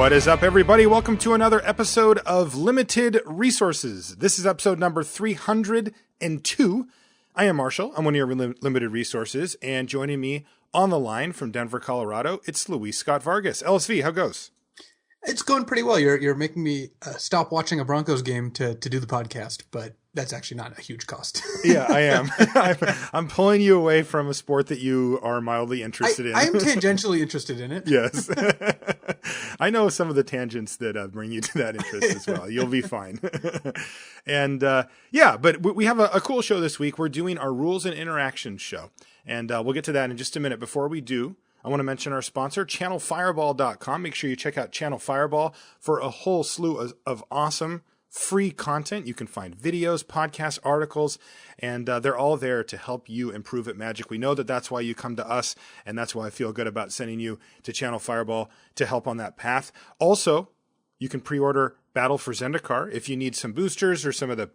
What is up, everybody? Welcome to another episode of Limited Resources. This is episode number 302. I am Marshall. I'm one of your Limited Resources, and joining me on the line from Denver, Colorado, it's Luis Scott-Vargas. LSV, how goes? It's going pretty well. You're making me stop watching a Broncos game to do the podcast, but that's actually not a huge cost. Yeah, I am. I'm pulling you away from a sport that you are mildly interested in. I am tangentially interested in it. Yes. I know some of the tangents that bring you to that interest as well. You'll be fine. And but we have a cool show this week. We're doing our Rules and Interactions show, and we'll get to that in just a minute. Before we do, I want to mention our sponsor, channelfireball.com. Make sure you check out Channel Fireball for a whole slew of awesome free content. You can find videos, podcasts, articles, and they're all there to help you improve at Magic. We know that that's why you come to us, and that's why I feel good about sending you to Channel Fireball to help on that path. Also, you can pre-order Battle for Zendikar if you need some boosters or some of the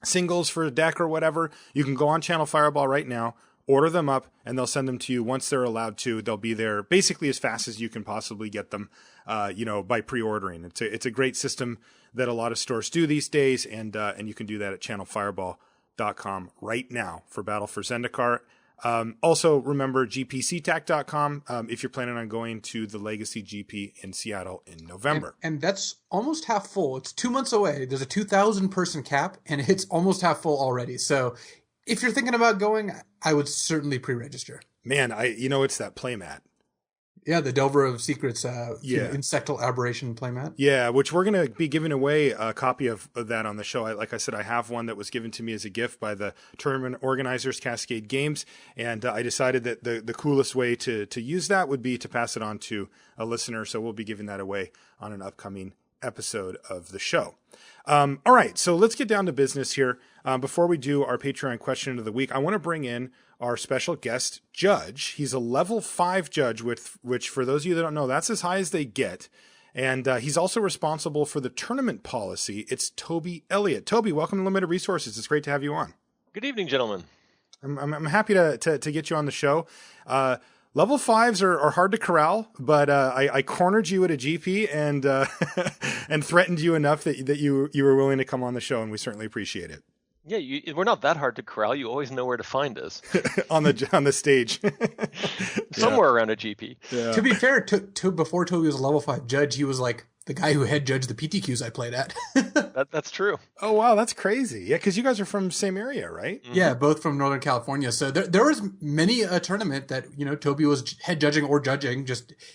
singles for a deck or whatever. You can go on Channel Fireball right now, order them up, and they'll send them to you once they're allowed to. They'll be there basically as fast as you can possibly get them, by pre-ordering. It's a great system that a lot of stores do these days, and you can do that at channelfireball.com right now for Battle for Zendikar. Also, remember gpctac.com if you're planning on going to the Legacy GP in Seattle in November. And that's almost half full. It's 2 months away. There's a 2,000 person cap, and it's almost half full already. So if you're thinking about going, I would certainly pre-register. Man, it's that playmat. Yeah, the Delver of Secrets Insectal Aberration playmat. Yeah, which we're going to be giving away a copy of that on the show. Like I said, I have one that was given to me as a gift by the tournament organizers, Cascade Games, and I decided that the coolest way to use that would be to pass it on to a listener, so we'll be giving that away on an upcoming episode of the show. All right, so let's get down to business here. Before we do our Patreon question of the week, I want to bring in our special guest judge. He's a level 5 judge, which for those of you that don't know, that's as high as they get. And he's also responsible for the tournament policy. It's Toby Elliott. Toby, welcome to Limited Resources. It's great to have you on. Good evening, gentlemen. I'm happy to get you on the show. Level 5s are hard to corral, but I cornered you at a GP and and threatened you enough that you were willing to come on the show, and we certainly appreciate it. Yeah, we're not that hard to corral. You always know where to find us on the stage, somewhere around a GP. Yeah. To be fair, before Toby was a level 5 judge, he was like the guy who head judged the PTQs I played at. That's true. Oh, wow. That's crazy. Yeah, because you guys are from the same area, right? Mm-hmm. Yeah, both from Northern California. So there was many a tournament that, Toby was head judging or judging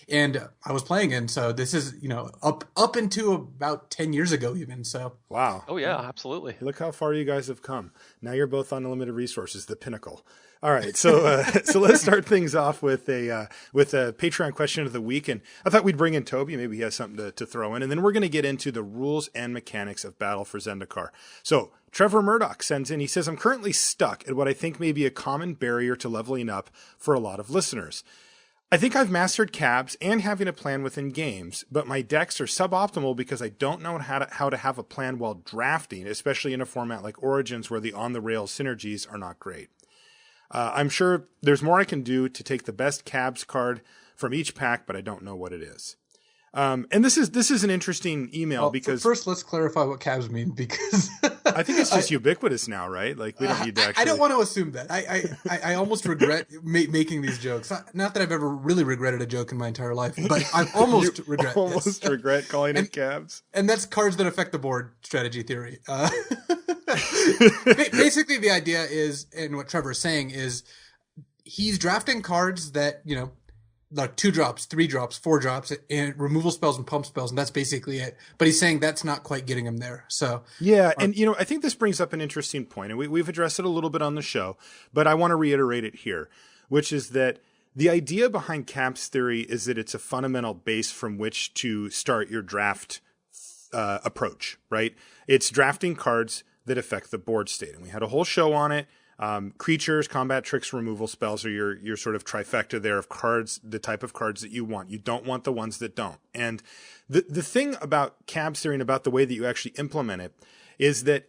and I was playing in. So this is, up into about 10 years ago even. So. Wow. Oh, yeah, absolutely. Look how far you guys have come. Now you're both on Limited Resources, the pinnacle. All right, so let's start things off with a Patreon question of the week, and I thought we'd bring in Toby. Maybe he has something to throw in, and then we're going to get into the rules and mechanics of Battle for Zendikar. So Trevor Murdoch sends in. He says, "I'm currently stuck at what I think may be a common barrier to leveling up for a lot of listeners. I think I've mastered cabs and having a plan within games, but my decks are suboptimal because I don't know how to have a plan while drafting, especially in a format like Origins where the on-the-rails synergies are not great. I'm sure there's more I can do to take the best cabs card from each pack, but I don't know what it is." And this is an interesting email because first let's clarify what cabs mean, because I think it's just ubiquitous now, right? Like we don't need to actually. I don't want to assume that. I almost regret making these jokes. Not that I've ever really regretted a joke in my entire life, but I almost regret. Almost regret calling it cabs. And that's cards that affect the board strategy theory. Basically, the idea is, and what Trevor's saying is, he's drafting cards that, like 2 drops, 3 drops, 4 drops, and removal spells and pump spells, and that's basically it. But he's saying that's not quite getting him there. So yeah, and I think this brings up an interesting point, and we've addressed it a little bit on the show, but I want to reiterate it here, which is that the idea behind cabs theory is that it's a fundamental base from which to start your draft approach, right? It's drafting cards that affect the board state, and we had a whole show on it. Creatures, combat tricks, removal spells are your sort of trifecta there of cards, the type of cards that you want. You don't want the ones that don't. And the thing about cabs theory and about the way that you actually implement it is that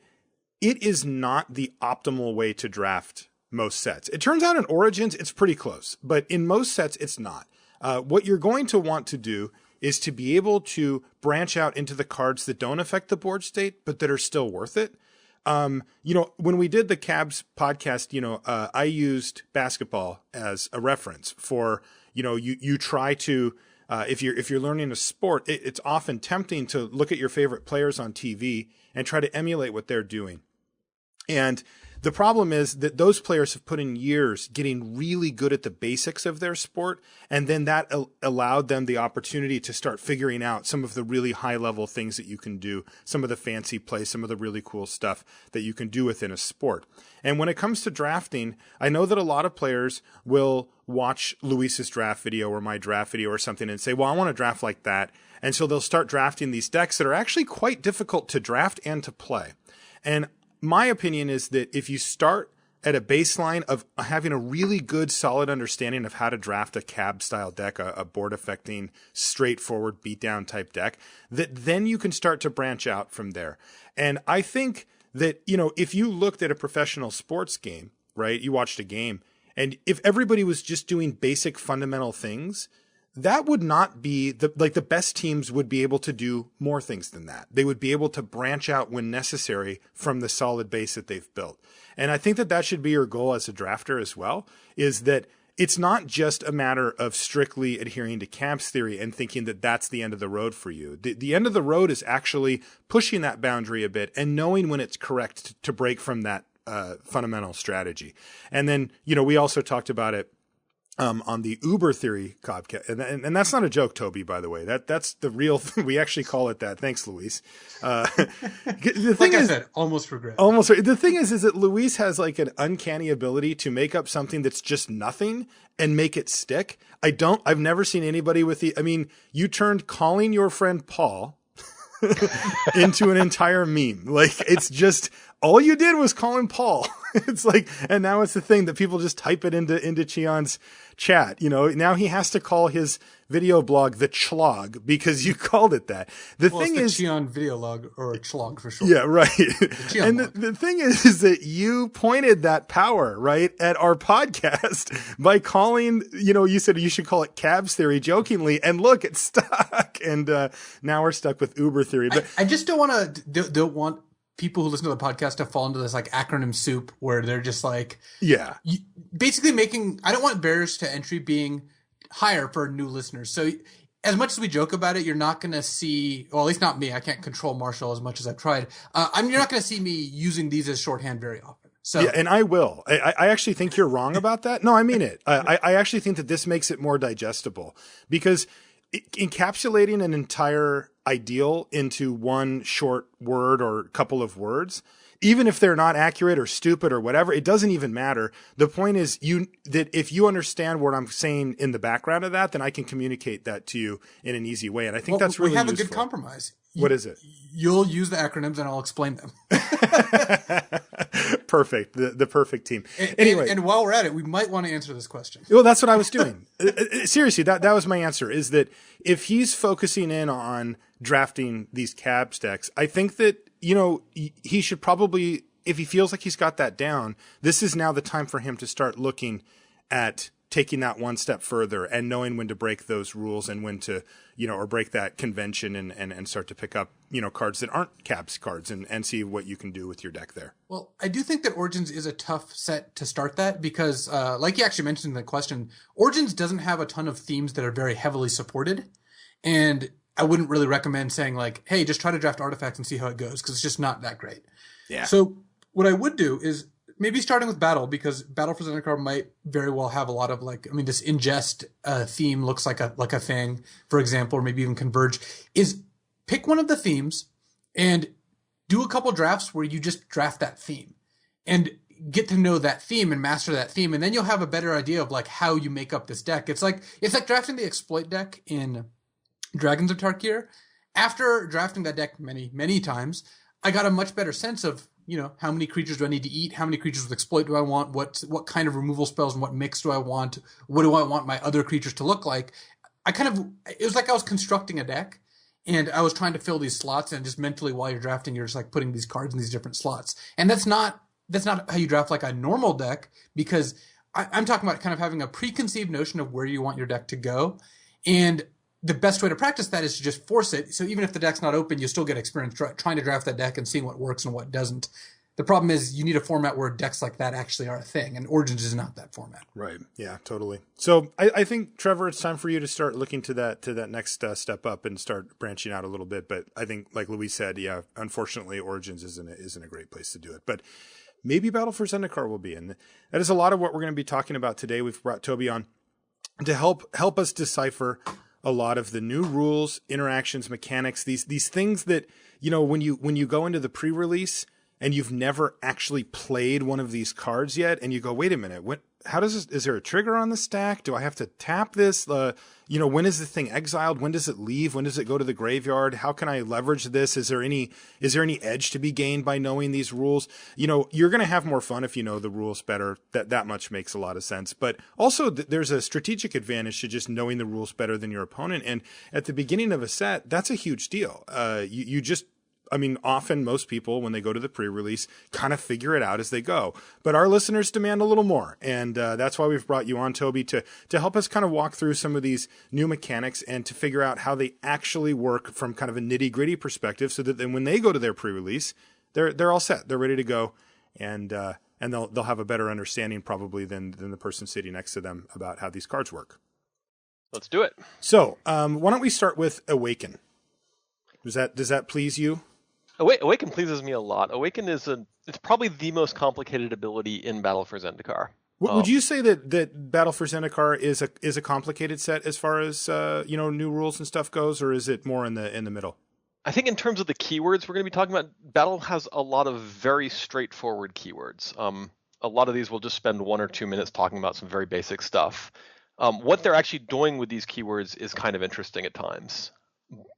it is not the optimal way to draft most sets. It turns out in Origins, it's pretty close, but in most sets, it's not. What you're going to want to do is to be able to branch out into the cards that don't affect the board state, but that are still worth it. When we did the Cabs podcast, I used basketball as a reference for, you try to, if you're learning a sport, it's often tempting to look at your favorite players on TV and try to emulate what they're doing. And the problem is that those players have put in years getting really good at the basics of their sport. And then that allowed them the opportunity to start figuring out some of the really high level things that you can do, some of the fancy plays, some of the really cool stuff that you can do within a sport. And when it comes to drafting, I know that a lot of players will watch Luis's draft video or my draft video or something and say, well, I want to draft like that. And so they'll start drafting these decks that are actually quite difficult to draft and to play. And my opinion is that if you start at a baseline of having a really good, solid understanding of how to draft a cab style deck, a board affecting, straightforward beatdown type deck, that then you can start to branch out from there. And I think that, if you looked at a professional sports game, right, you watched a game, and if everybody was just doing basic fundamental things, that would not be the best teams would be able to do more things than that. They would be able to branch out when necessary from the solid base that they've built. And I think that should be your goal as a drafter as well, is that it's not just a matter of strictly adhering to Camp's theory and thinking that that's the end of the road for you. The end of the road is actually pushing that boundary a bit and knowing when it's correct to break from that fundamental strategy. And then, we also talked about it on the Uber theory podcast. And that's not a joke, Toby, by the way. That's the real thing. We actually call it that. Thanks, Luis. The thing I said, almost regret. Almost. The thing is that Luis has like an uncanny ability to make up something that's just nothing and make it stick. I've never seen anybody with you turned calling your friend Paul into an entire meme. Like, it's just, all you did was call him Paul. It's like, and now it's the thing that people just type it into Sion's chat. Now he has to call his video blog the Chlog because you called it that. The thing is, Sion video log, or Chlog for short. Yeah, right. And the thing is that you pointed that power right at our podcast by calling, you said you should call it Cabs theory jokingly, and look, it's stuck. And now we're stuck with Uber theory. But I just don't want people who listen to the podcast to fall into this like acronym soup where they're just like, basically I don't want barriers to entry being higher for new listeners. So as much as we joke about it, you're not going to see, well, at least not me. I can't control Marshall as much as I've tried. You're not going to see me using these as shorthand very often. So, yeah, and I will. I actually think you're wrong about that. No, I mean it. I actually think that this makes it more digestible because encapsulating an entire ideal into one short word or couple of words, even if they're not accurate or stupid or whatever, it doesn't even matter. The point is that if you understand what I'm saying in the background of that, then I can communicate that to you in an easy way. And I think that's really useful. We have a good compromise. What is it? You'll use the acronyms and I'll explain them. Perfect. The perfect team. Anyway. And while we're at it, we might want to answer this question. Well, that's what I was doing. Seriously, that was my answer, is that if he's focusing in on drafting these cab decks, I think that, he should probably, if he feels like he's got that down, this is now the time for him to start looking at taking that one step further and knowing when to break those rules and when to, or break that convention and start to pick up, cards that aren't cabs cards and see what you can do with your deck there. Well, I do think that Origins is a tough set to start that because, like you actually mentioned in the question, Origins doesn't have a ton of themes that are very heavily supported. And I wouldn't really recommend saying like, hey, just try to draft artifacts and see how it goes, because it's just not that great. Yeah. So what I would do is maybe starting with Battle, because Battle for Zendikar might very well have a lot of this Ingest theme looks like a thing, for example, or maybe even Converge, is pick one of the themes and do a couple drafts where you just draft that theme and get to know that theme and master that theme. And then you'll have a better idea of like how you make up this deck. It's like drafting the exploit deck in Dragons of Tarkir. After drafting that deck many, many times, I got a much better sense of, how many creatures do I need to eat? How many creatures with exploit do I want? What kind of removal spells and what mix do I want? What do I want my other creatures to look like? It was like I was constructing a deck and I was trying to fill these slots, and just mentally while you're drafting, you're just like putting these cards in these different slots. And that's not how you draft like a normal deck, because I'm talking about kind of having a preconceived notion of where you want your deck to go. And the best way to practice that is to just force it. So even if the deck's not open, you still get experience trying to draft that deck and seeing what works and what doesn't. The problem is you need a format where decks like that actually are a thing, and Origins is not that format. Right. Yeah, totally. So I think, Trevor, it's time for you to start looking to that next step up and start branching out a little bit. But I think, like Louis said, yeah, unfortunately, Origins isn't a great place to do it. But maybe Battle for Zendikar will be. And that is a lot of what we're going to be talking about today. We've brought Toby on to help us decipher a lot of the new rules, interactions, mechanics, these things that, when you go into the pre-release and you've never actually played one of these cards yet, and you go, wait a minute, how does this, is there a trigger on the stack? Do I have to tap this? When is the thing exiled? When does it leave? When does it go to the graveyard? How can I leverage this? Is there any edge to be gained by knowing these rules? You're going to have more fun if you know the rules better. That much makes a lot of sense. But also there's a strategic advantage to just knowing the rules better than your opponent. And at the beginning of a set, that's a huge deal. Often most people, when they go to the pre-release, kind of figure it out as they go. But our listeners demand a little more. And that's why we've brought you on, Toby, to help us kind of walk through some of these new mechanics and to figure out how they actually work from kind of a nitty-gritty perspective, so that then when they go to their pre-release, they're all set. They're ready to go. And they'll have a better understanding probably than the person sitting next to them about how these cards work. Let's do it. So why don't we start with Awaken? Does that please you? Awaken pleases me a lot. Awaken it's probably the most complicated ability in Battle for Zendikar. Would you say that Battle for Zendikar is a complicated set as far as new rules and stuff goes, or is it more in the middle? I think in terms of the keywords we're going to be talking about, Battle has a lot of very straightforward keywords. A lot of these we'll just spend 1 or 2 minutes talking about some very basic stuff. What they're actually doing with these keywords is kind of interesting at times,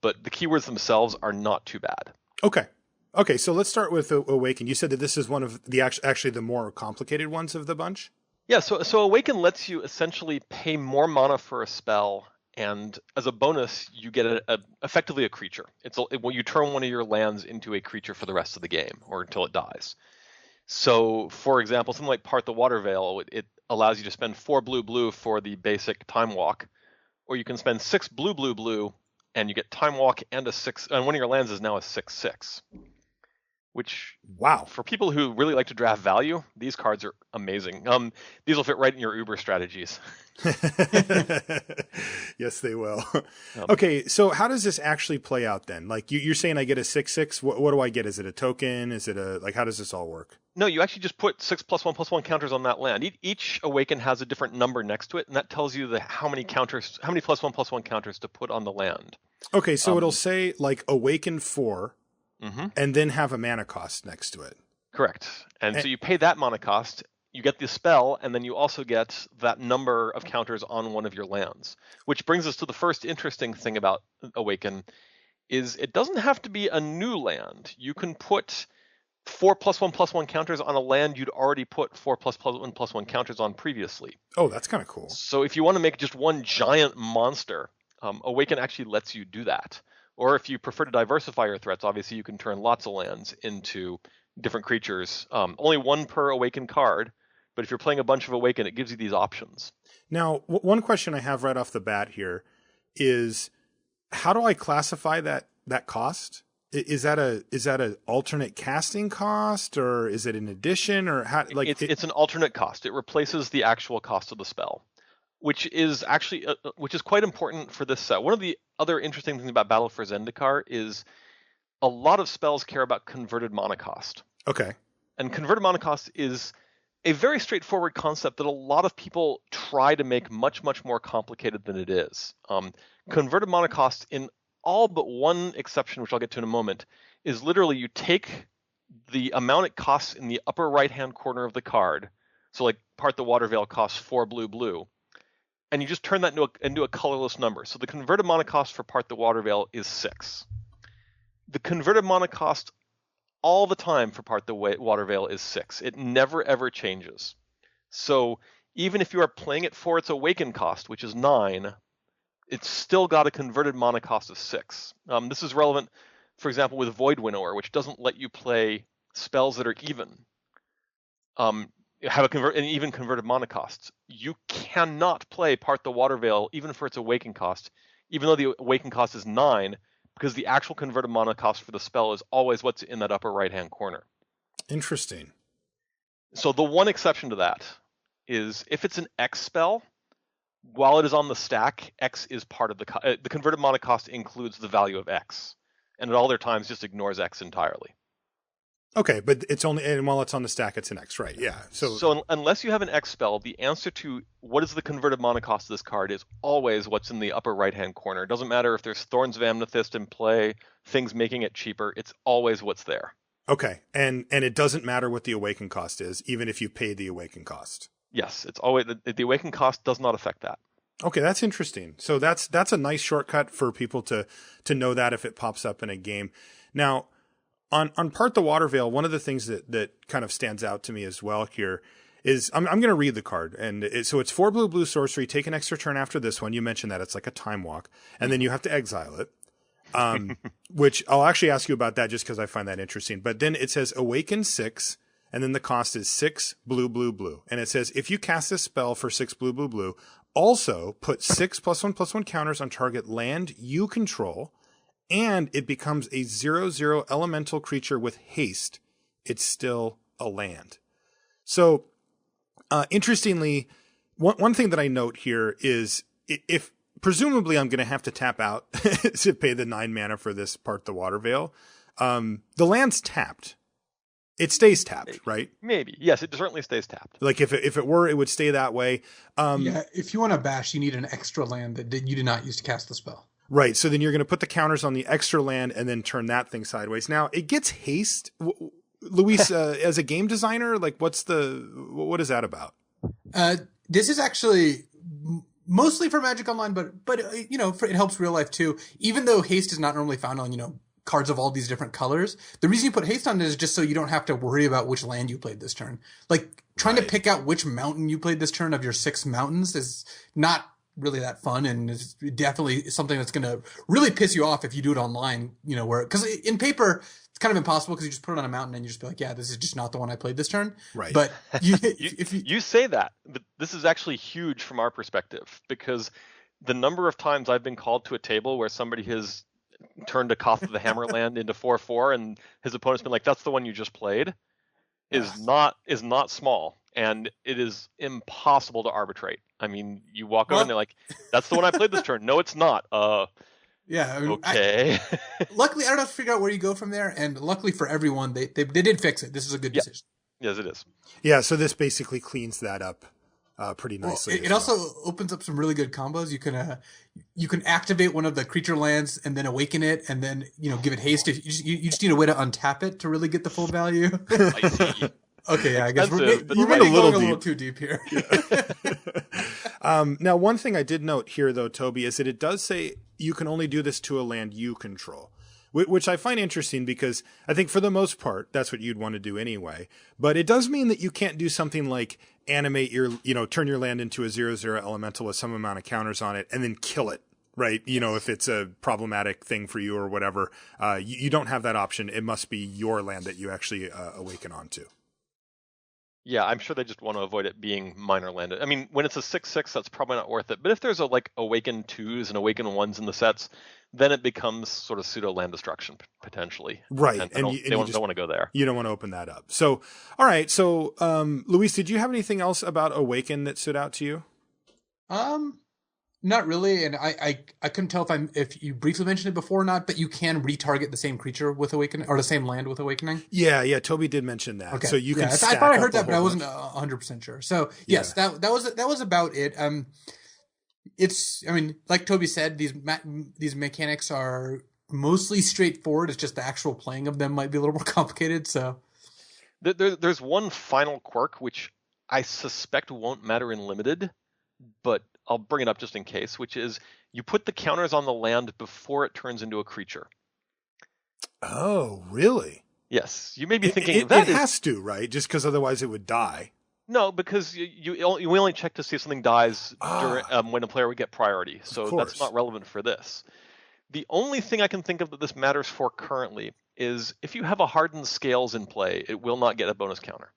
but the keywords themselves are not too bad. Okay, so let's start with Awaken. You said that this is one of the actually the more complicated ones of the bunch? Yeah, so Awaken lets you essentially pay more mana for a spell, and as a bonus, you get effectively a creature. When you turn one of your lands into a creature for the rest of the game, or until it dies. So, for example, something like Part the Water Veil, it allows you to spend 4 blue for the basic Time Walk, or you can spend 6 blue, and you get Time Walk and a 6, and one of your lands is now a 6/6. Which, wow, for people who really like to draft value, these cards are amazing. These will fit right in your Uber strategies. Yes, they will. Okay, so how does this actually play out then? Like you're saying I get a 6/6. What do I get? Is it a token? Is it how does this all work? No, you actually just put 6+1/+1 counters on that land. Each Awaken has a different number next to it, and that tells you how many +1/+1 counters to put on the land. Okay, so it'll say like Awaken 4. Mm-hmm. And then have a mana cost next to it. Correct. And so you pay that mana cost, you get the spell, and then you also get that number of counters on one of your lands. Which brings us to the first interesting thing about Awaken, is it doesn't have to be a new land. You can put 4+1/+1 counters on a land you'd already put 4+1/+1 counters on previously. Oh, that's kind of cool. So if you want to make just one giant monster, Awaken actually lets you do that. Or if you prefer to diversify your threats, obviously you can turn lots of lands into different creatures. Only 1 per Awaken card, but if you're playing a bunch of Awaken, it gives you these options. Now, one question I have right off the bat here is, how do I classify that cost? Is that a alternate casting cost, or is it an addition, or how? Like it's an alternate cost. It replaces the actual cost of the spell, which is actually which is quite important for this set. One of the other interesting things about Battle for Zendikar is a lot of spells care about converted mana cost. Okay. And converted mana cost is a very straightforward concept that a lot of people try to make much, much more complicated than it is. Converted mana cost, in all but one exception, which I'll get to in a moment, is literally you take the amount it costs in the upper right-hand corner of the card. So like Part the Water Veil costs 4 blue, and you just turn that into a colorless number. So the converted mana cost for Part the Water Veil is 6. The converted mana cost all the time for Part the Water Veil is 6. It never ever changes. So even if you are playing it for its Awaken cost, which is 9, it's still got a converted mana cost of 6. This is relevant, for example, with Void Winnower, which doesn't let you play spells that are even. Have an even converted mana cost. You cannot play Part the Water Veil, even for its Awaken cost, even though the Awaken cost is 9, because the actual converted mana cost for the spell is always what's in that upper right-hand corner. Interesting. So the one exception to that is if it's an X spell, while it is on the stack, X is part of the converted mana cost includes the value of X, and at all their times just ignores X entirely. Okay, but it's only, and while it's on the stack, it's an X, right? Yeah. So unless you have an X spell, the answer to what is the converted mana cost of this card is always what's in the upper right-hand corner. It doesn't matter if there's Thorns of Amethyst in play, things making it cheaper. It's always what's there. Okay, and it doesn't matter what the Awaken cost is, even if you pay the Awaken cost. Yes, it's always the Awaken cost does not affect that. Okay, that's interesting. So that's a nice shortcut for people to know that if it pops up in a game. Now, on Part the Waterveil, one of the things that kind of stands out to me as well here is I'm going to read the card, and so it's 4 blue sorcery. Take an extra turn after this one. You mentioned that it's like a time walk, and then you have to exile it. Which I'll actually ask you about that just because I find that interesting. But then it says Awaken 6, and then the cost is 6 blue. And it says if you cast this spell for 6 blue, also put 6 +1/+1 counters on target land you control, and it becomes a 0/0 elemental creature with haste. It's still a land. So, interestingly, one thing that I note here is if presumably I'm going to have to tap out to pay the 9 mana for this Part the Waterveil. The land's tapped. It stays tapped, Maybe. Right? Maybe. Yes, it certainly stays tapped. Like if it were, it would stay that way. Yeah, if you want to bash, you need an extra land that you did not use to cast the spell. Right. So then you're going to put the counters on the extra land and then turn that thing sideways. Now it gets haste. Luis, as a game designer, like what is that about? This is actually mostly for Magic Online, but it helps real life too. Even though haste is not normally found on, cards of all these different colors, the reason you put haste on it is just so you don't have to worry about which land you played this turn. Like trying to pick out which mountain you played this turn of your 6 mountains is not really that fun, and is definitely something that's going to really piss you off if you do it online, because in paper it's kind of impossible because you just put it on a mountain and you just be like, yeah, this is just not the one I played this turn. Right. But you say that, but this is actually huge from our perspective, because the number of times I've been called to a table where somebody has turned a Koth of the Hammerland into 4/4 and his opponent's been like, that's the one you just played, is not small, and it is impossible to arbitrate. I mean, you walk over and they're like, that's the one I played this turn. No, it's not. Yeah. Okay. Luckily, I don't have to figure out where you go from there. And luckily for everyone, they did fix it. This is a good decision. Yes, it is. Yeah. So this basically cleans that up pretty nicely. It also opens up some really good combos. You can activate one of the creature lands and then awaken it, and then give it haste. If you just need a way to untap it to really get the full value. I see. Okay, yeah, I guess we're went maybe going a little too deep here. Now, one thing I did note here, though, Toby, is that it does say you can only do this to a land you control, which I find interesting because I think for the most part, that's what you'd want to do anyway. But it does mean that you can't do something like animate turn your land into a 0/0 elemental with some amount of counters on it and then kill it. Right. If it's a problematic thing for you or whatever, you don't have that option. It must be your land that you actually awaken onto. Yeah, I'm sure they just want to avoid it being minor landed. I mean, when it's a 6/6, that's probably not worth it. But if there's Awaken 2s and Awaken 1s in the sets, then it becomes sort of pseudo land destruction potentially. Right. And they don't want to go there. You don't want to open that up. So, all right. So, Luis, did you have anything else about Awaken that stood out to you? Not really, and I couldn't tell if you briefly mentioned it before or not, but you can retarget the same creature with Awakening, or the same land with Awakening. Yeah, Toby did mention that. Okay. So you can. I thought I heard that, but I wasn't 100% sure. So yes, that was about it. Like Toby said, these mechanics are mostly straightforward. It's just the actual playing of them might be a little more complicated. So there's one final quirk which I suspect won't matter in limited, but I'll bring it up just in case, which is you put the counters on the land before it turns into a creature. Oh, really? Yes. You may be thinking it has to, right? Just because otherwise it would die. No, because you only check to see if something dies when a player would get priority. So that's not relevant for this. The only thing I can think of that this matters for currently is if you have a hardened scales in play, it will not get a bonus counter.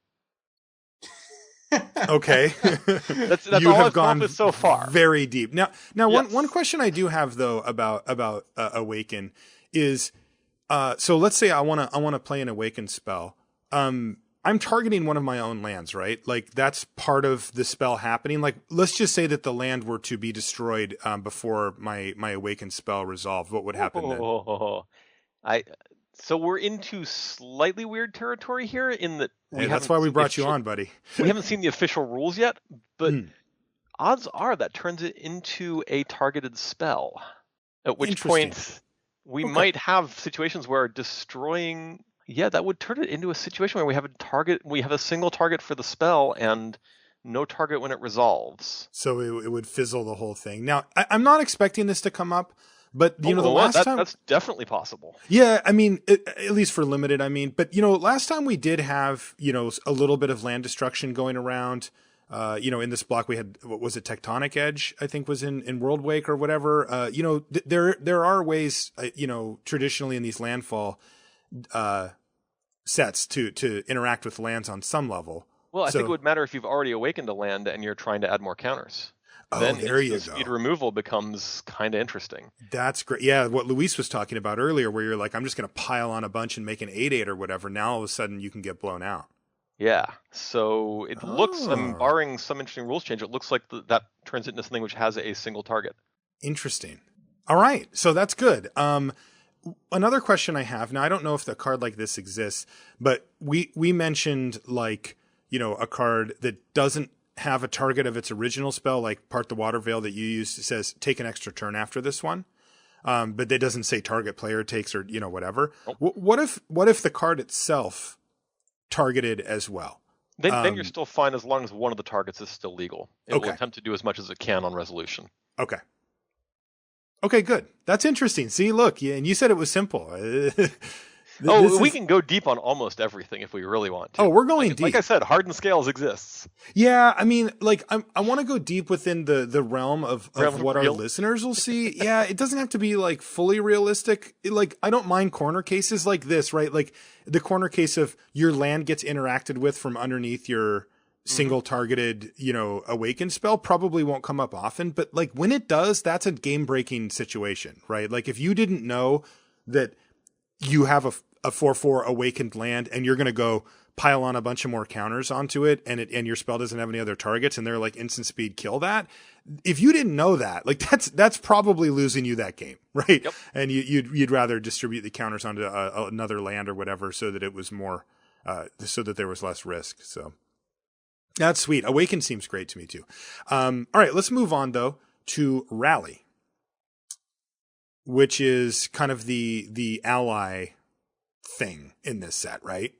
Okay. That's You all have I've come gone up with so far. very deep. Now Yes. one question I do have though about Awaken is so let's say I want to play an Awaken spell. I'm targeting one of my own lands, right? Like that's part of the spell happening. Like let's just say that the land were to be destroyed before my Awaken spell resolved. What would happen then? So we're into slightly weird territory here in that Hey, that's why we brought you on, buddy. We haven't seen the official rules yet, but Hmm. odds are that turns it into a targeted spell. At which Interesting. point we Okay. might have situations where destroying, that would turn it into a situation where we have a single target for the spell and no target when it resolves. So it would fizzle the whole thing. Now, I'm not expecting this to come up, but the last time that's definitely possible. Yeah, I mean, at least for limited, I mean, but last time we did have, a little bit of land destruction going around. In this block we had, what was it, Tectonic Edge, I think was in World Wake or whatever. There are ways, traditionally in these landfall sets to interact with lands on some level. Well, I think it would matter if you've already awakened a land and you're trying to add more counters. Then there you go. Speed removal becomes kind of interesting. That's great. Yeah, what Luis was talking about earlier, where you're like, I'm just going to pile on a bunch and make an 8/8 or whatever. Now all of a sudden you can get blown out. Yeah. So it looks, barring some interesting rules change, it looks like that turns it into something which has a single target. Interesting. All right. So that's good. Another question I have now, I don't know if a card like this exists, but we mentioned a card that doesn't have a target of its original spell, like Part the Water Veil that you used, says take an extra turn after this one. But it doesn't say target player takes or, whatever. Nope. What if the card itself targeted as well? Then you're still fine as long as one of the targets is still legal. It Okay. will attempt to do as much as it can on resolution. Okay. Okay, good. That's interesting. See, look, and you said it was simple. We can go deep on almost everything if we really want to. Oh, we're going deep. Like I said, hardened scales exists. Yeah, I mean, I want to go deep within the realm of what our listeners will see. Yeah, it doesn't have to be fully realistic. I don't mind corner cases like this, right? Like the corner case of your land gets interacted with from underneath your single targeted, awaken spell probably won't come up often, but when it does, that's a game breaking situation, right? Like if you didn't know that you have a 4/4 awakened land and you're going to go pile on a bunch of more counters onto it and your spell doesn't have any other targets and they're instant speed kill that. If you didn't know that, that's probably losing you that game, right? Yep. And you'd rather distribute the counters onto another land or whatever so that it was more, so that there was less risk. So that's sweet. Awaken seems great to me too. All right, let's move on though to Rally, which is kind of the ally thing in this set, right?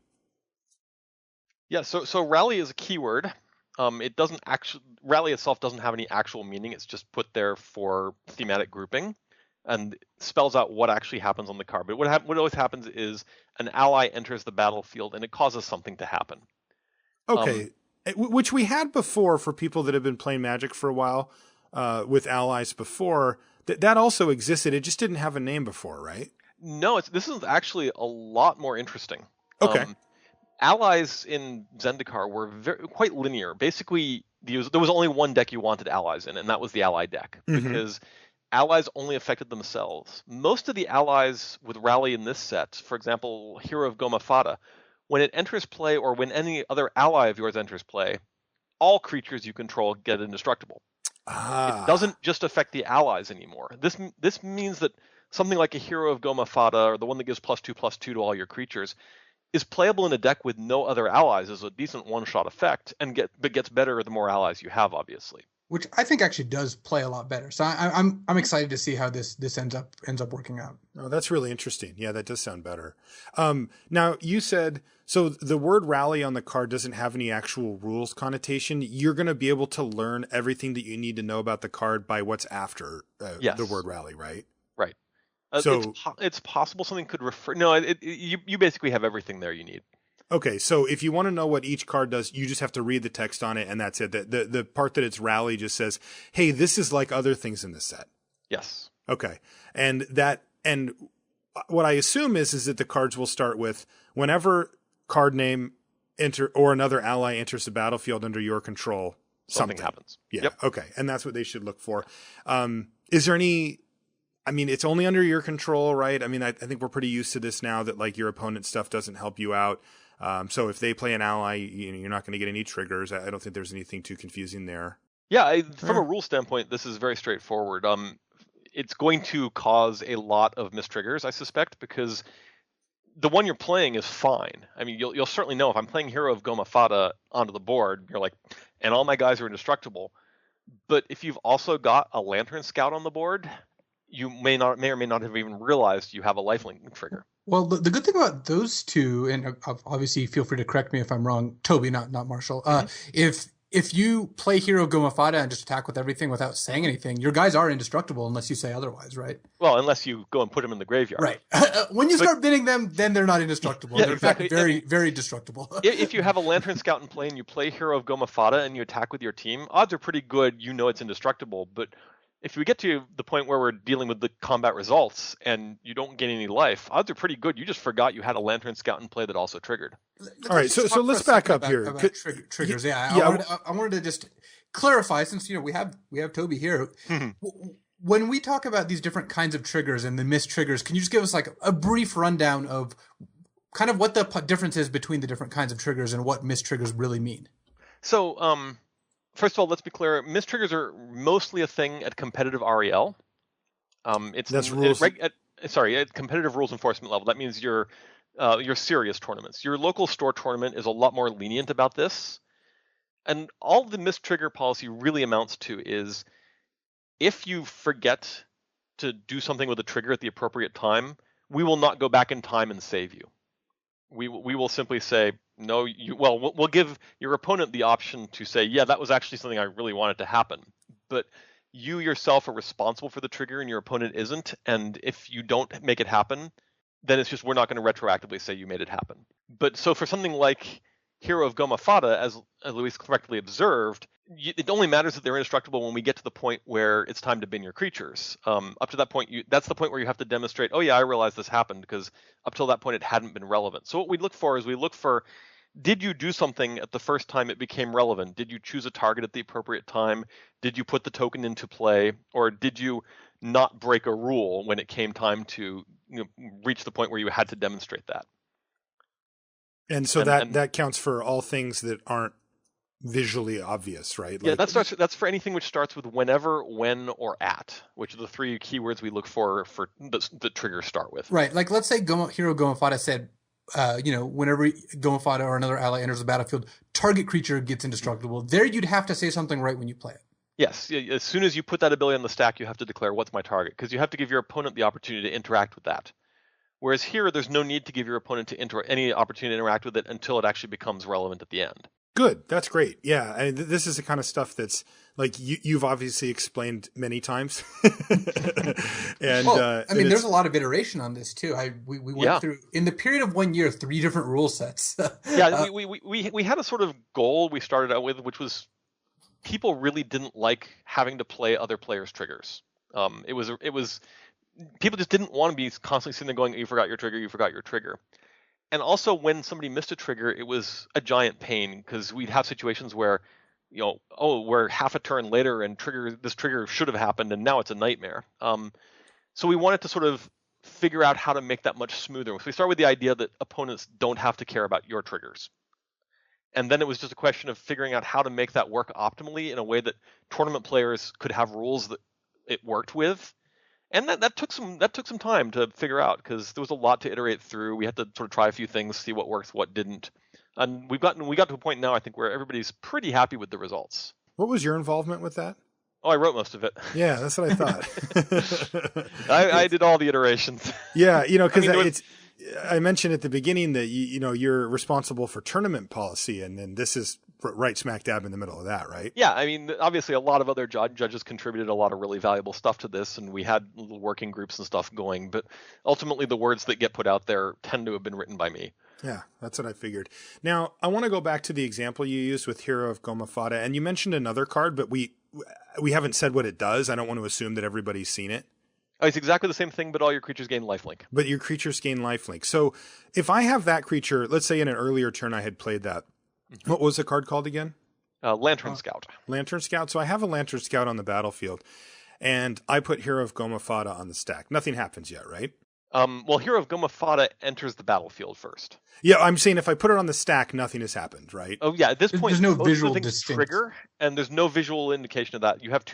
Yeah, so rally is a keyword. It doesn't actually, rally itself doesn't have any actual meaning. It's just put there for thematic grouping and spells out what actually happens on the card. But what always happens is an ally enters the battlefield and it causes something to happen. Okay, which we had before for people that have been playing Magic for a while with allies before. That also existed. It just didn't have a name before, right? No, this is actually a lot more interesting. Okay. Allies in Zendikar were quite linear. Basically, there was only one deck you wanted allies in, and that was the ally deck, because allies only affected themselves. Most of the allies with Rally in this set, for example, Hero of Goma Fata, when it enters play or when any other ally of yours enters play, all creatures you control get indestructible. It doesn't just affect the allies anymore. This means that something like a Hero of Goma Fata, or the one that gives +2/+2 to all your creatures, is playable in a deck with no other allies as a decent one-shot effect, but gets better the more allies you have, obviously. Which I think actually does play a lot better. So I'm excited to see how this ends up working out. Oh, that's really interesting. Yeah, that does sound better. Now you said, so the word rally on the card doesn't have any actual rules connotation. You're going to be able to learn everything that you need to know about the card by what's after the word rally, right? Right. So it's possible something could refer. No, you basically have everything there you need. Okay, so if you want to know what each card does, you just have to read the text on it, and that's it. The part that it's rally just says, "Hey, this is like other things in this set." Yes. Okay, and what I assume is that the cards will start with whenever card name another ally enters the battlefield under your control, something happens. Yeah. Yep. Okay. And that's what they should look for. Is there any? I mean, it's only under your control, right? I mean, I think we're pretty used to this now that like your opponent's stuff doesn't help you out. So if they play an ally, you're not going to get any triggers. I don't think there's anything too confusing there. Yeah, from a rule standpoint, this is very straightforward. It's going to cause a lot of mistriggers, I suspect, because the one you're playing is fine. I mean, you'll certainly know if I'm playing Hero of Goma Fata onto the board, you're like, and all my guys are indestructible. But if you've also got a Lantern Scout on the board, you may or may not have even realized you have a lifelink trigger. Well, the good thing about those two, and obviously feel free to correct me if I'm wrong, Toby, not Marshall. If you play Hero Goma Fata and just attack with everything without saying anything, your guys are indestructible unless you say otherwise, right? Well, unless you go and put them in the graveyard. Right. When you start binning them, then they're not indestructible. Yeah, they're exactly. in fact very, very destructible. If you have a Lantern Scout in play and you play Hero of Goma Fata and you attack with your team, odds are pretty good you know it's indestructible. But if we get to the point where we're dealing with the combat results and you don't gain any life, odds are pretty good you just forgot you had a Lantern Scout in play that also triggered. All right, so let's back up here. About triggers, I wanted to just clarify, since we have Toby here. When we talk about these different kinds of triggers and the mistriggers, can you just give us like a brief rundown of kind of what the difference is between the different kinds of triggers and what mistriggers really mean? So, first of all, let's be clear. Mistriggers are mostly a thing at competitive REL. That's rules. At competitive rules enforcement level. That means your serious tournaments. Your local store tournament is a lot more lenient about this. And all the mistrigger policy really amounts to is if you forget to do something with a trigger at the appropriate time, we will not go back in time and save you. We will simply say, no, we'll give your opponent the option to say, yeah, that was actually something I really wanted to happen. But you yourself are responsible for the trigger and your opponent isn't. And if you don't make it happen, then it's just we're not going to retroactively say you made it happen. But so for something like Hero of Goma Fata, as Luis correctly observed, it only matters that they're indestructible when we get to the point where it's time to bin your creatures. Up to that point, that's the point where you have to demonstrate, oh yeah, I realize this happened, because up till that point it hadn't been relevant. So what we look for is did you do something at the first time it became relevant? Did you choose a target at the appropriate time? Did you put the token into play? Or did you not break a rule when it came time to reach the point where you had to demonstrate that? And so that counts for all things that aren't visually obvious, right? Yeah, that's for anything which starts with whenever, when, or at, which are the three keywords we look for the triggers start with. Right. Like let's say Hero Goma Fata said, whenever Goma Fata or another ally enters the battlefield, target creature gets indestructible. There you'd have to say something right when you play it. Yes. As soon as you put that ability on the stack, you have to declare what's my target, because you have to give your opponent the opportunity to interact with that. Whereas here, there's no need to give your opponent any opportunity to interact with it until it actually becomes relevant at the end. Good. That's great. Yeah. I mean, this is the kind of stuff that's like you've obviously explained many times. And there's a lot of iteration on this too. We went through in the period of 1 year 3 different rule sets. Yeah, we had a sort of goal we started out with, which was people really didn't like having to play other players' triggers. It was people just didn't want to be constantly sitting there going, you forgot your trigger. And also when somebody missed a trigger, it was a giant pain, because we'd have situations where, we're half a turn later and this trigger should have happened and now it's a nightmare. So we wanted to sort of figure out how to make that much smoother. So we start with the idea that opponents don't have to care about your triggers. And then it was just a question of figuring out how to make that work optimally in a way that tournament players could have rules that it worked with. And that took some time to figure out, because there was a lot to iterate through. We had to sort of try a few things, see what worked, what didn't. And we got to a point now, I think, where everybody's pretty happy with the results. What was your involvement with that? Oh, I wrote most of it. Yeah, that's what I thought. I did all the iterations. Yeah, because I mentioned at the beginning that you're responsible for tournament policy, and then this is right smack dab in the middle of that, right? Yeah, I mean, obviously a lot of other judges contributed a lot of really valuable stuff to this, and we had little working groups and stuff going, but ultimately the words that get put out there tend to have been written by me. Yeah, that's what I figured. Now, I want to go back to the example you used with Hero of Goma Fata, and you mentioned another card, but we haven't said what it does. I don't want to assume that everybody's seen it. Oh, it's exactly the same thing, but all your creatures gain lifelink. But your creatures gain lifelink. So if I have that creature, let's say in an earlier turn I had played that. What was the card called again? Lantern Scout. Lantern Scout. So I have a Lantern Scout on the battlefield, and I put Hero of Goma Fata on the stack. Nothing happens yet, right? Well, Hero of Goma Fata enters the battlefield first. Yeah, I'm saying if I put it on the stack, nothing has happened, right? Oh yeah, at this point, There's no most visual of the things distinct. trigger, and there's no visual indication of that. You have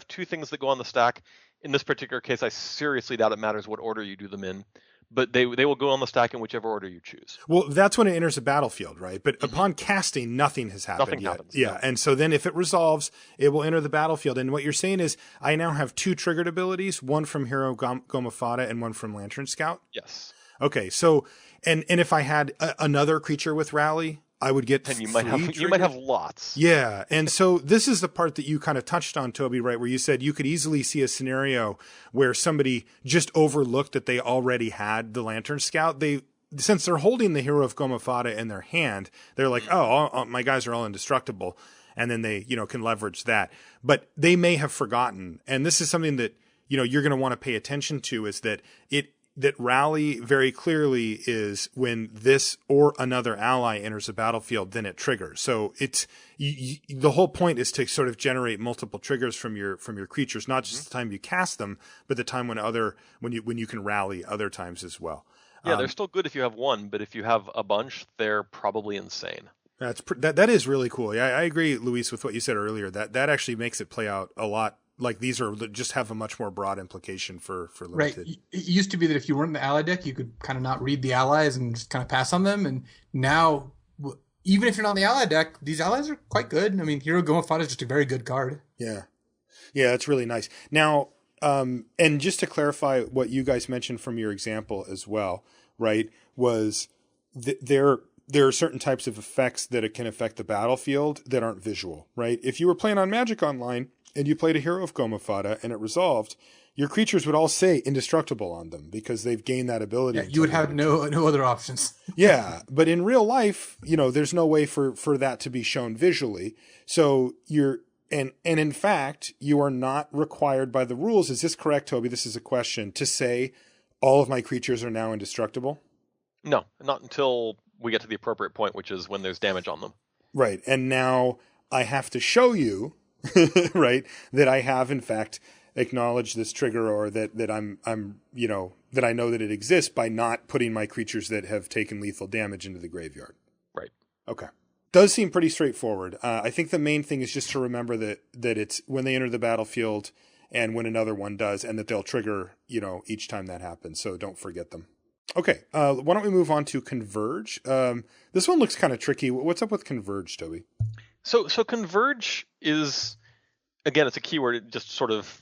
two things that go on the stack. In this particular case, I seriously doubt it matters what order you do them in, but they will go on the stack in whichever order you choose. Well, that's when it enters the battlefield, right? But upon casting, nothing has happened Nothing yet. happens, Yeah, no. and so then if it resolves, it will enter the battlefield. And what you're saying is I now have 2 triggered abilities, one from Hero Goma Fata and one from Lantern Scout? Yes. Okay, so and if I had another creature with Rally, I would get And you 3 might have lots. Yeah, and so this is the part that you kind of touched on, Toby, right, where you said you could easily see a scenario where somebody just overlooked that they already had the Lantern Scout. Since they're holding the Hero of Goma Fata in their hand, they're like, oh, my guys are all indestructible, and then they, can leverage that. But they may have forgotten, and this is something that, you're going to want to pay attention to, is that that Rally very clearly is when this or another ally enters the battlefield, then it triggers. So it's the whole point is to sort of generate multiple triggers from your creatures, not just the time you cast them, but the time when you can rally other times as well. Yeah, they're still good if you have one, but if you have a bunch, they're probably insane. That is really cool. Yeah, I agree, Luis, with what you said earlier. That actually makes it play out a lot. Like these are just have a much more broad implication for limited. Right. It used to be that if you weren't in the ally deck, you could kind of not read the allies and just kind of pass on them. And now, even if you're not in the ally deck, these allies are quite good. I mean, Hero Goma Fata is just a very good card. Yeah, that's really nice. Now, and just to clarify what you guys mentioned from your example as well, right? Was there are certain types of effects that it can affect the battlefield that aren't visual, right? If you were playing on Magic Online and you played a Hero of Goma Fata and it resolved, your creatures would all say indestructible on them because they've gained that ability. Yeah, you would have no other options. Yeah, but in real life, there's no way for that to be shown visually. So and in fact, you are not required by the rules. Is this correct, Toby? This is a question to say all of my creatures are now indestructible. No, not until we get to the appropriate point, which is when there's damage on them. Right, and now I have to show you. Right, that I have in fact acknowledged this trigger, or that I'm that I know that it exists by not putting my creatures that have taken lethal damage into the graveyard. Right. Okay. Does seem pretty straightforward. I think the main thing is just to remember that it's when they enter the battlefield and when another one does, and that they'll trigger each time that happens. So don't forget them. Okay. Why don't we move on to Converge? This one looks kind of tricky. What's up with Converge, Toby? So Converge is, again, it's a keyword. It just sort of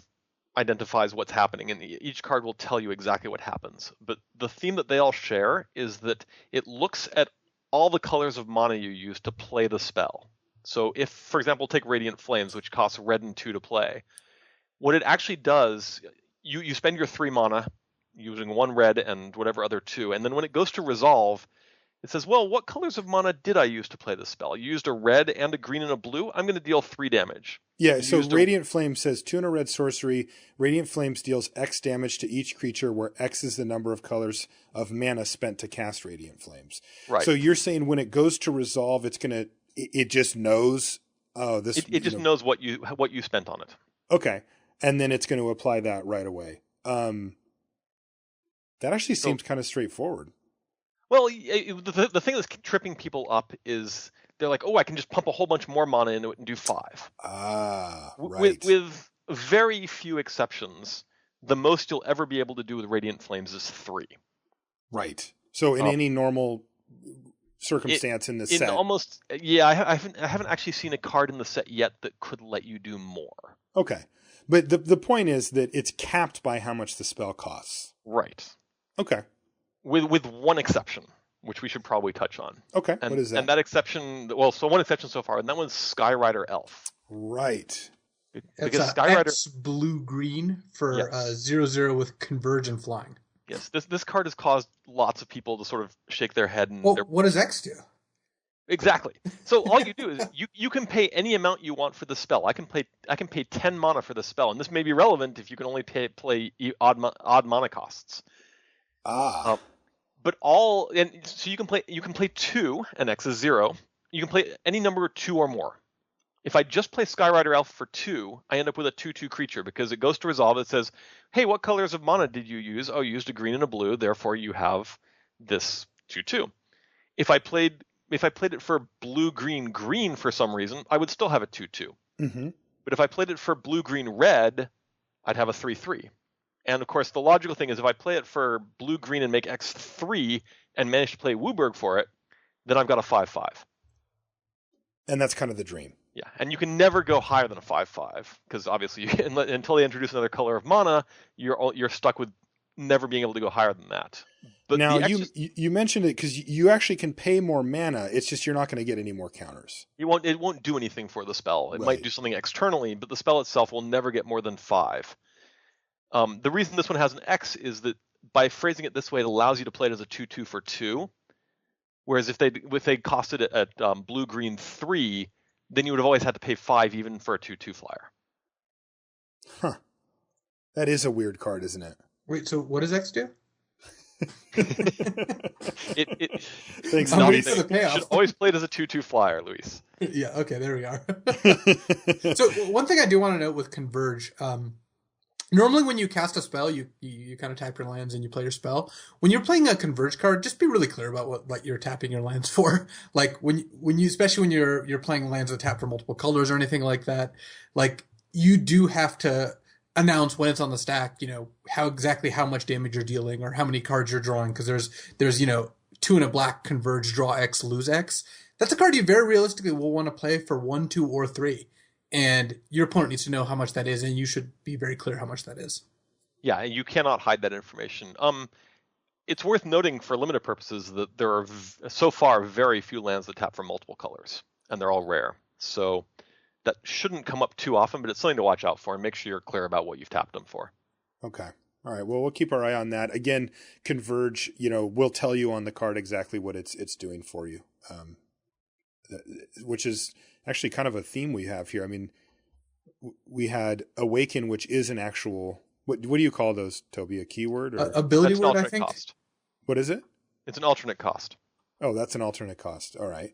identifies what's happening, and each card will tell you exactly what happens. But the theme that they all share is that it looks at all the colors of mana you use to play the spell. So if, for example, take Radiant Flames, which costs red and 2 to play, what it actually does, you spend your 3 mana using 1 red and whatever other 2, and then when it goes to resolve, it says, well, what colors of mana did I use to play this spell? You used a red and a green and a blue. I'm going to deal 3 damage. Yeah, so Radiant Flame says 2 and a red sorcery. Radiant Flames deals X damage to each creature, where X is the number of colors of mana spent to cast Radiant Flames. Right. So you're saying when it goes to resolve, it just knows, oh, this. It just knows what you spent on it. Okay, and then it's going to apply that right away. That actually seems kind of straightforward. Well, the thing that's tripping people up is they're like, oh, I can just pump a whole bunch more mana into it and do 5. Right. With very few exceptions, the most you'll ever be able to do with Radiant Flames is 3. Right. So in any normal circumstance in the set. I haven't actually seen a card in the set yet that could let you do more. Okay. But the point is that it's capped by how much the spell costs. Right. Okay. With one exception, which we should probably touch on. Okay, what is that? And that exception, so one exception so far, and that one's Skyrider Elf. Right. Because Skyrider X blue-green for 0/0 with Converge and flying. Yes, this card has caused lots of people to sort of shake their head. And what does X do? Exactly. So all you do is you can pay any amount you want for the spell. I can pay 10 mana for the spell, and this may be relevant if you can only play odd mana costs. But so you can play 2, and X is 0. You can play any number 2 or more. If I just play Skyrider Elf for 2, I end up with a 2/2 creature because it goes to resolve. It says, "Hey, what colors of mana did you use? Oh, you used a green and a blue. Therefore, you have this 2/2." If I played it for blue, green, green for some reason, I would still have a 2/2. Mm-hmm. But if I played it for blue, green, red, I'd have a 3/3. And of course, the logical thing is if I play it for blue, green, and make X 3 and manage to play Wooburg for it, then I've got a 5/5. And that's kind of the dream. Yeah, and you can never go higher than a 5/5 because obviously until they introduce another color of mana, you're stuck with never being able to go higher than that. But now you mentioned it because you actually can pay more mana. It's just you're not going to get any more counters. It won't do anything for the spell. It might do something externally, but the spell itself will never get more than 5. The reason this one has an X is that by phrasing it this way, it allows you to play it as a 2/2 for 2. Whereas if they costed it at blue, green 3, then you would have always had to pay 5 even for a 2/2 flyer. Huh. That is a weird card, isn't it? Wait, so what does X do? Thanks, I'm waiting Luis. for the payoff. You should always play it as a 2/2 flyer, Luis. Yeah, okay, there we are. So one thing I do want to note with Converge, normally when you cast a spell, you kind of tap your lands and you play your spell. When you're playing a Converge card, just be really clear about what you're tapping your lands for. Like when you especially when you're playing lands that tap for multiple colors or anything like that, like you do have to announce when it's on the stack, how much damage you're dealing or how many cards you're drawing, because there's 2 and a black Converge, draw X, lose X. That's a card you very realistically will want to play for 1, 2, or 3. And your opponent needs to know how much that is, and you should be very clear how much that is. Yeah, and you cannot hide that information. It's worth noting for limited purposes that there are so far very few lands that tap for multiple colors, and they're all rare. So that shouldn't come up too often, but it's something to watch out for and make sure you're clear about what you've tapped them for. Okay. All right. Well, we'll keep our eye on that. Again, Converge, will tell you on the card exactly what it's doing for you, which is actually kind of a theme we have here. I mean, we had Awaken, which is an actual, what do you call those, Toby? A keyword? Or? Ability word, I think. Cost. What is it? It's an alternate cost. Oh, that's an alternate cost. All right.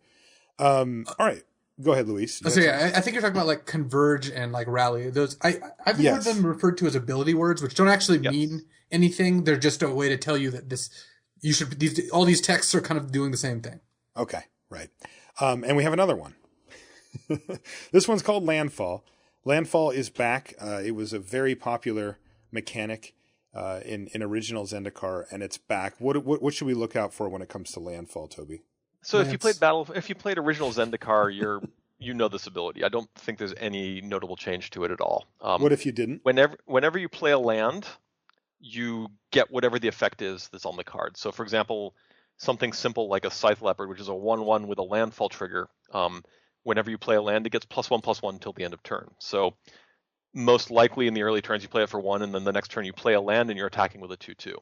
All right. Go ahead, Luis. So yeah, I think you're talking about like Converge and like Rally. Those I've heard them referred to as ability words, which don't actually mean anything. They're just a way to tell you that all these texts are kind of doing the same thing. Okay, right. And we have another one. This one's called Landfall. Landfall is back. It was a very popular mechanic in original Zendikar, and it's back. What should we look out for when it comes to Landfall, Toby? So if you played original Zendikar, you know this ability. I don't think there's any notable change to it at all. What if you didn't? Whenever you play a land, you get whatever the effect is that's on the card. So for example, something simple like a Scythe Leopard, which is a 1/1 with a landfall trigger. Whenever you play a land, it gets +1/+1 until the end of turn. So most likely in the early turns you play it for 1, and then the next turn you play a land and you're attacking with a 2/2.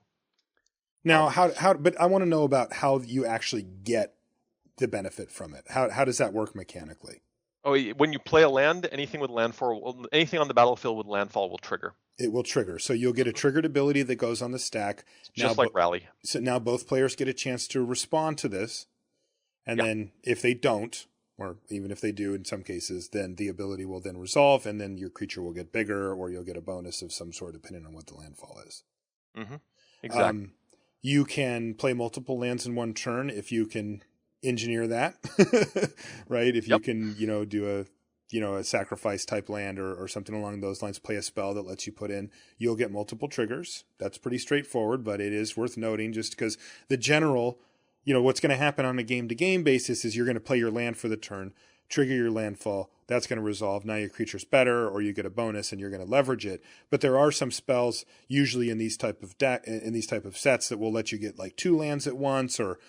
Now, but I want to know about how you actually get the benefit from it. How does that work mechanically? Oh, when you play a land, anything on the battlefield with landfall will trigger. It will trigger. So you'll get a triggered ability that goes on the stack. Just like Rally. So now both players get a chance to respond to this. And then if they don't, or even if they do in some cases, then the ability will then resolve, and then your creature will get bigger, or you'll get a bonus of some sort depending on what the landfall is. Mm-hmm. Exactly. You can play multiple lands in one turn if you can engineer that, right? If you can, do a sacrifice type land or something along those lines, play a spell that lets you put in, you'll get multiple triggers. That's pretty straightforward, but it is worth noting just because the general, what's going to happen on a game to game basis is you're going to play your land for the turn, trigger your landfall. That's going to resolve. Now your creature's better, or you get a bonus and you're going to leverage it. But there are some spells usually in these type of sets that will let you get like 2 lands at once, or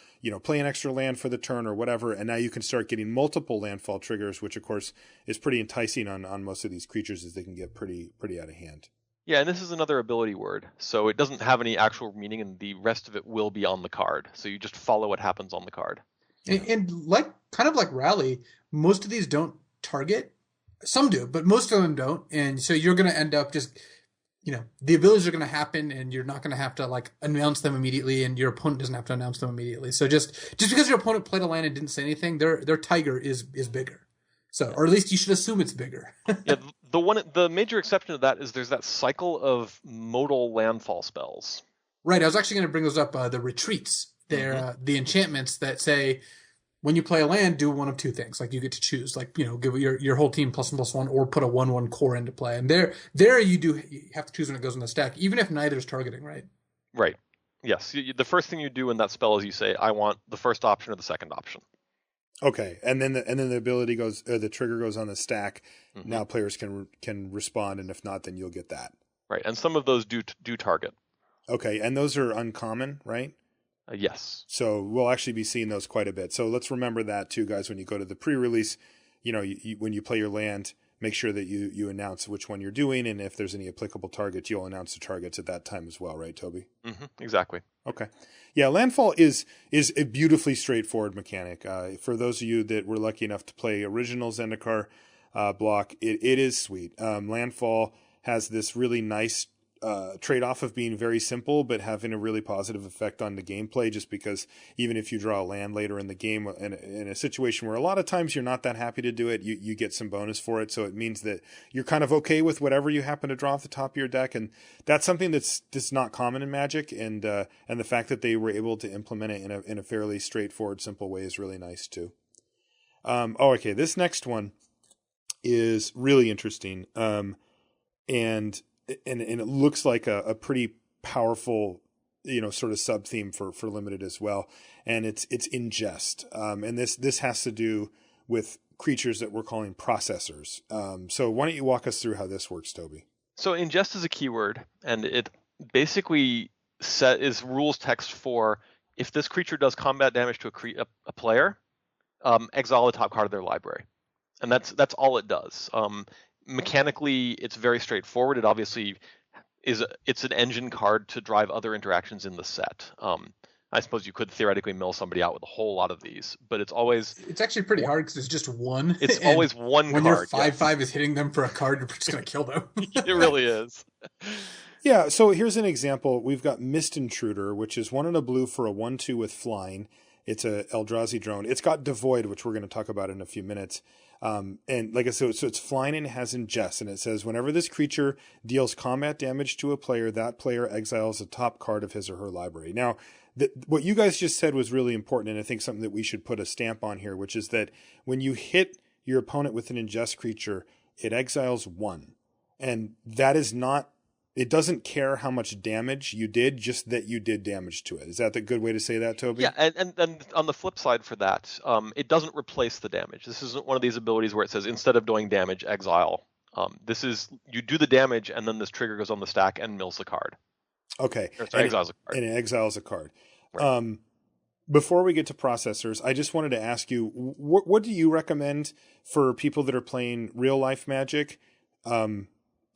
play an extra land for the turn or whatever. And now you can start getting multiple landfall triggers, which of course is pretty enticing on most of these creatures, as they can get pretty out of hand. Yeah, and this is another ability word, so it doesn't have any actual meaning, and the rest of it will be on the card. So you just follow what happens on the card. And like kind of like Rally, most of these don't target. Some do, but most of them don't. And so you're going to end up just, the abilities are going to happen, and you're not going to have to like announce them immediately, and your opponent doesn't have to announce them immediately. So just because your opponent played a land and didn't say anything, their tiger is bigger. So, or at least you should assume it's bigger. Yeah, the major exception to that is there's that cycle of modal landfall spells. Right. I was actually going to bring those up. The retreats. They're the enchantments that say when you play a land, do one of two things. Like you get to choose, like, give your whole team +1/+1, or put a 1/1 core into play. And there you have to choose when it goes in the stack, even if neither's targeting, right? Right. Yes. The first thing you do in that spell is you say, I want the first option or the second option. Okay, and then the ability goes, the trigger goes on the stack. Now players can respond, and if not, then you'll get that. Right, and some of those do target. Okay, and those are uncommon, right? Yes. So we'll actually be seeing those quite a bit. So let's remember that too, guys. When you go to the pre-release, when you play your land, make sure that you announce which one you're doing, and if there's any applicable targets, you'll announce the targets at that time as well, right, Toby? Exactly. Okay. Yeah, landfall is a beautifully straightforward mechanic. For those of you that were lucky enough to play original Zendikar block, it is sweet. Landfall has this really nice trade-off of being very simple but having a really positive effect on the gameplay, just because even if you draw a land later in the game in a situation where a lot of times you're not that happy to do it, you get some bonus for it. So it means that you're kind of okay with whatever you happen to draw off the top of your deck, and that's something that's just not common in Magic, and the fact that they were able to implement it in a fairly straightforward, simple way is really nice too. Okay, this next one is really interesting, and it looks like a pretty powerful, sort of sub theme for limited as well. And it's Ingest. And this has to do with creatures that we're calling processors. So why don't you walk us through how this works, Toby? So Ingest is a keyword, and it basically is rules text for if this creature does combat damage to a player, exile the top card of their library. And that's all it does. Mechanically, it's very straightforward. It obviously it's an engine card to drive other interactions in the set. I suppose you could theoretically mill somebody out with a whole lot of these, but it's actually pretty hard because it's just one. It's always one when card. When your 5/5 is hitting them for a card, you're just going to kill them. It really is. Yeah, so here's an example. We've got Mist Intruder, which is 1 and a blue for a 1/2 with flying. It's a Eldrazi drone. It's got Devoid, which we're going to talk about in a few minutes. And like I said, so it's flying and it has Ingest, and it says whenever this creature deals combat damage to a player, that player exiles a top card of his or her library. Now, what you guys just said was really important, and I think something that we should put a stamp on here, which is that when you hit your opponent with an Ingest creature, it exiles 1. And that is not, it doesn't care how much damage you did, just that you did damage to it. Is that the good way to say that, Toby? Yeah, and on the flip side for that, it doesn't replace the damage. This isn't one of these abilities where it says instead of doing damage, exile. This is, you do the damage, and then this trigger goes on the stack and mills the card. Okay. Exiles a card. And it exiles a card. Right. Before we get to processors, I just wanted to ask you, what do you recommend for people that are playing real life Magic,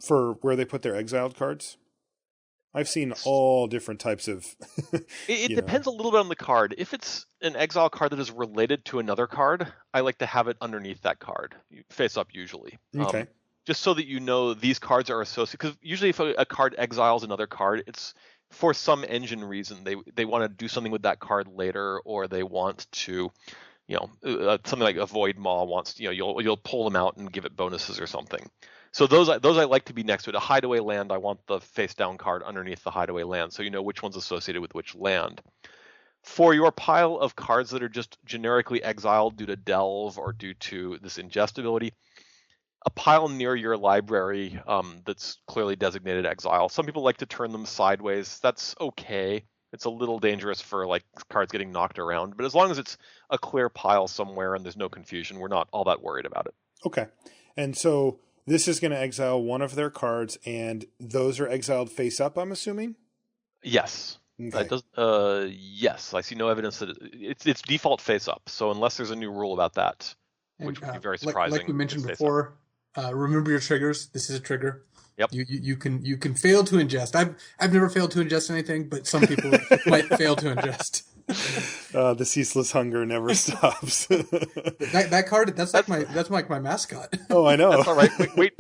for where they put their exiled cards? I've seen all different types of... It depends a little bit on the card. If it's an exile card that is related to another card, I like to have it underneath that card, face up usually. Okay. Just so that you know these cards are associated. Because usually if a card exiles another card, it's for some engine reason. They want to do something with that card later, or they want to... something like a Void Maw wants, you'll pull them out and give it bonuses or something. So those I like to be next to it. A hideaway land, I want the face down card underneath the hideaway land, so you know which one's associated with which land. For your pile of cards that are just generically exiled due to delve or due to this ingest ability, a pile near your library that's clearly designated exile. Some people like to turn them sideways. That's okay. It's a little dangerous for like cards getting knocked around, but as long as it's a clear pile somewhere and there's no confusion, we're not all that worried about it. Okay. And so this is going to exile one of their cards, and those are exiled face up, I'm assuming? Yes. Okay. Yes. I see no evidence that it's default face up. So unless there's a new rule about that, which would be very surprising. Like we mentioned before, remember your triggers. This is a trigger. Yep. You can fail to ingest. I've never failed to ingest anything, but some people might fail to ingest. The ceaseless hunger never stops. That card, that's like my mascot. Oh, I know. That's all right.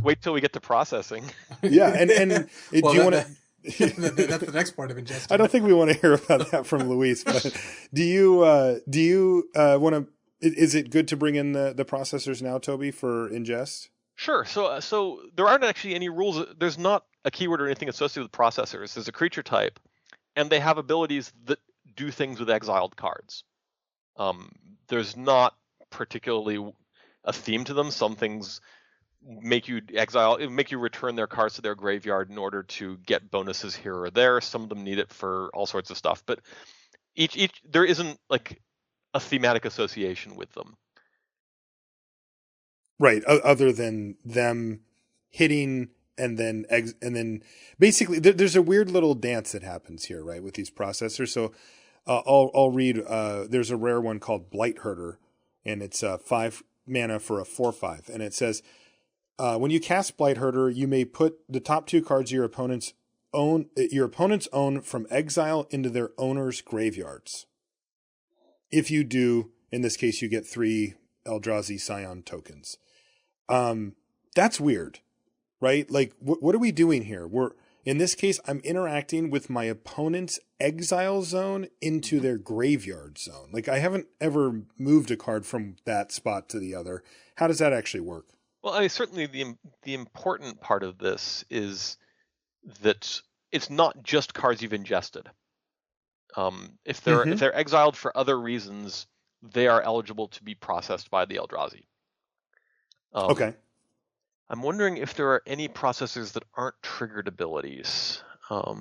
Wait till we get to processing. Yeah, and Well, do you want to? That's the next part of ingestion. I don't think we want to hear about that from Luis. But do you want to? Is it good to bring in the processors now, Toby, for ingest? Sure. So there aren't actually any rules. There's not a keyword or anything associated with processors. There's a creature type, and they have abilities that do things with exiled cards. There's not particularly a theme to them. Some things make you return their cards to their graveyard in order to get bonuses here or there. Some of them need it for all sorts of stuff, but each there isn't like a thematic association with them. Right. Other than them hitting and then basically there's a weird little dance that happens here, right, with these processors. So I'll read. There's a rare one called Blight Herder, and it's 5 mana for a 4/5, and it says when you cast Blight Herder, you may put the top 2 cards your opponents own from exile into their owners' graveyards. If you do, in this case, you get 3 Eldrazi Scion tokens. That's weird, right? Like, what are we doing here? In this case, I'm interacting with my opponent's exile zone into their graveyard zone. Like, I haven't ever moved a card from that spot to the other. How does that actually work? Well, I mean, certainly the important part of this is that it's not just cards you've ingested. If they're exiled for other reasons, they are eligible to be processed by the Eldrazi. Okay. I'm wondering if there are any processors that aren't triggered abilities. I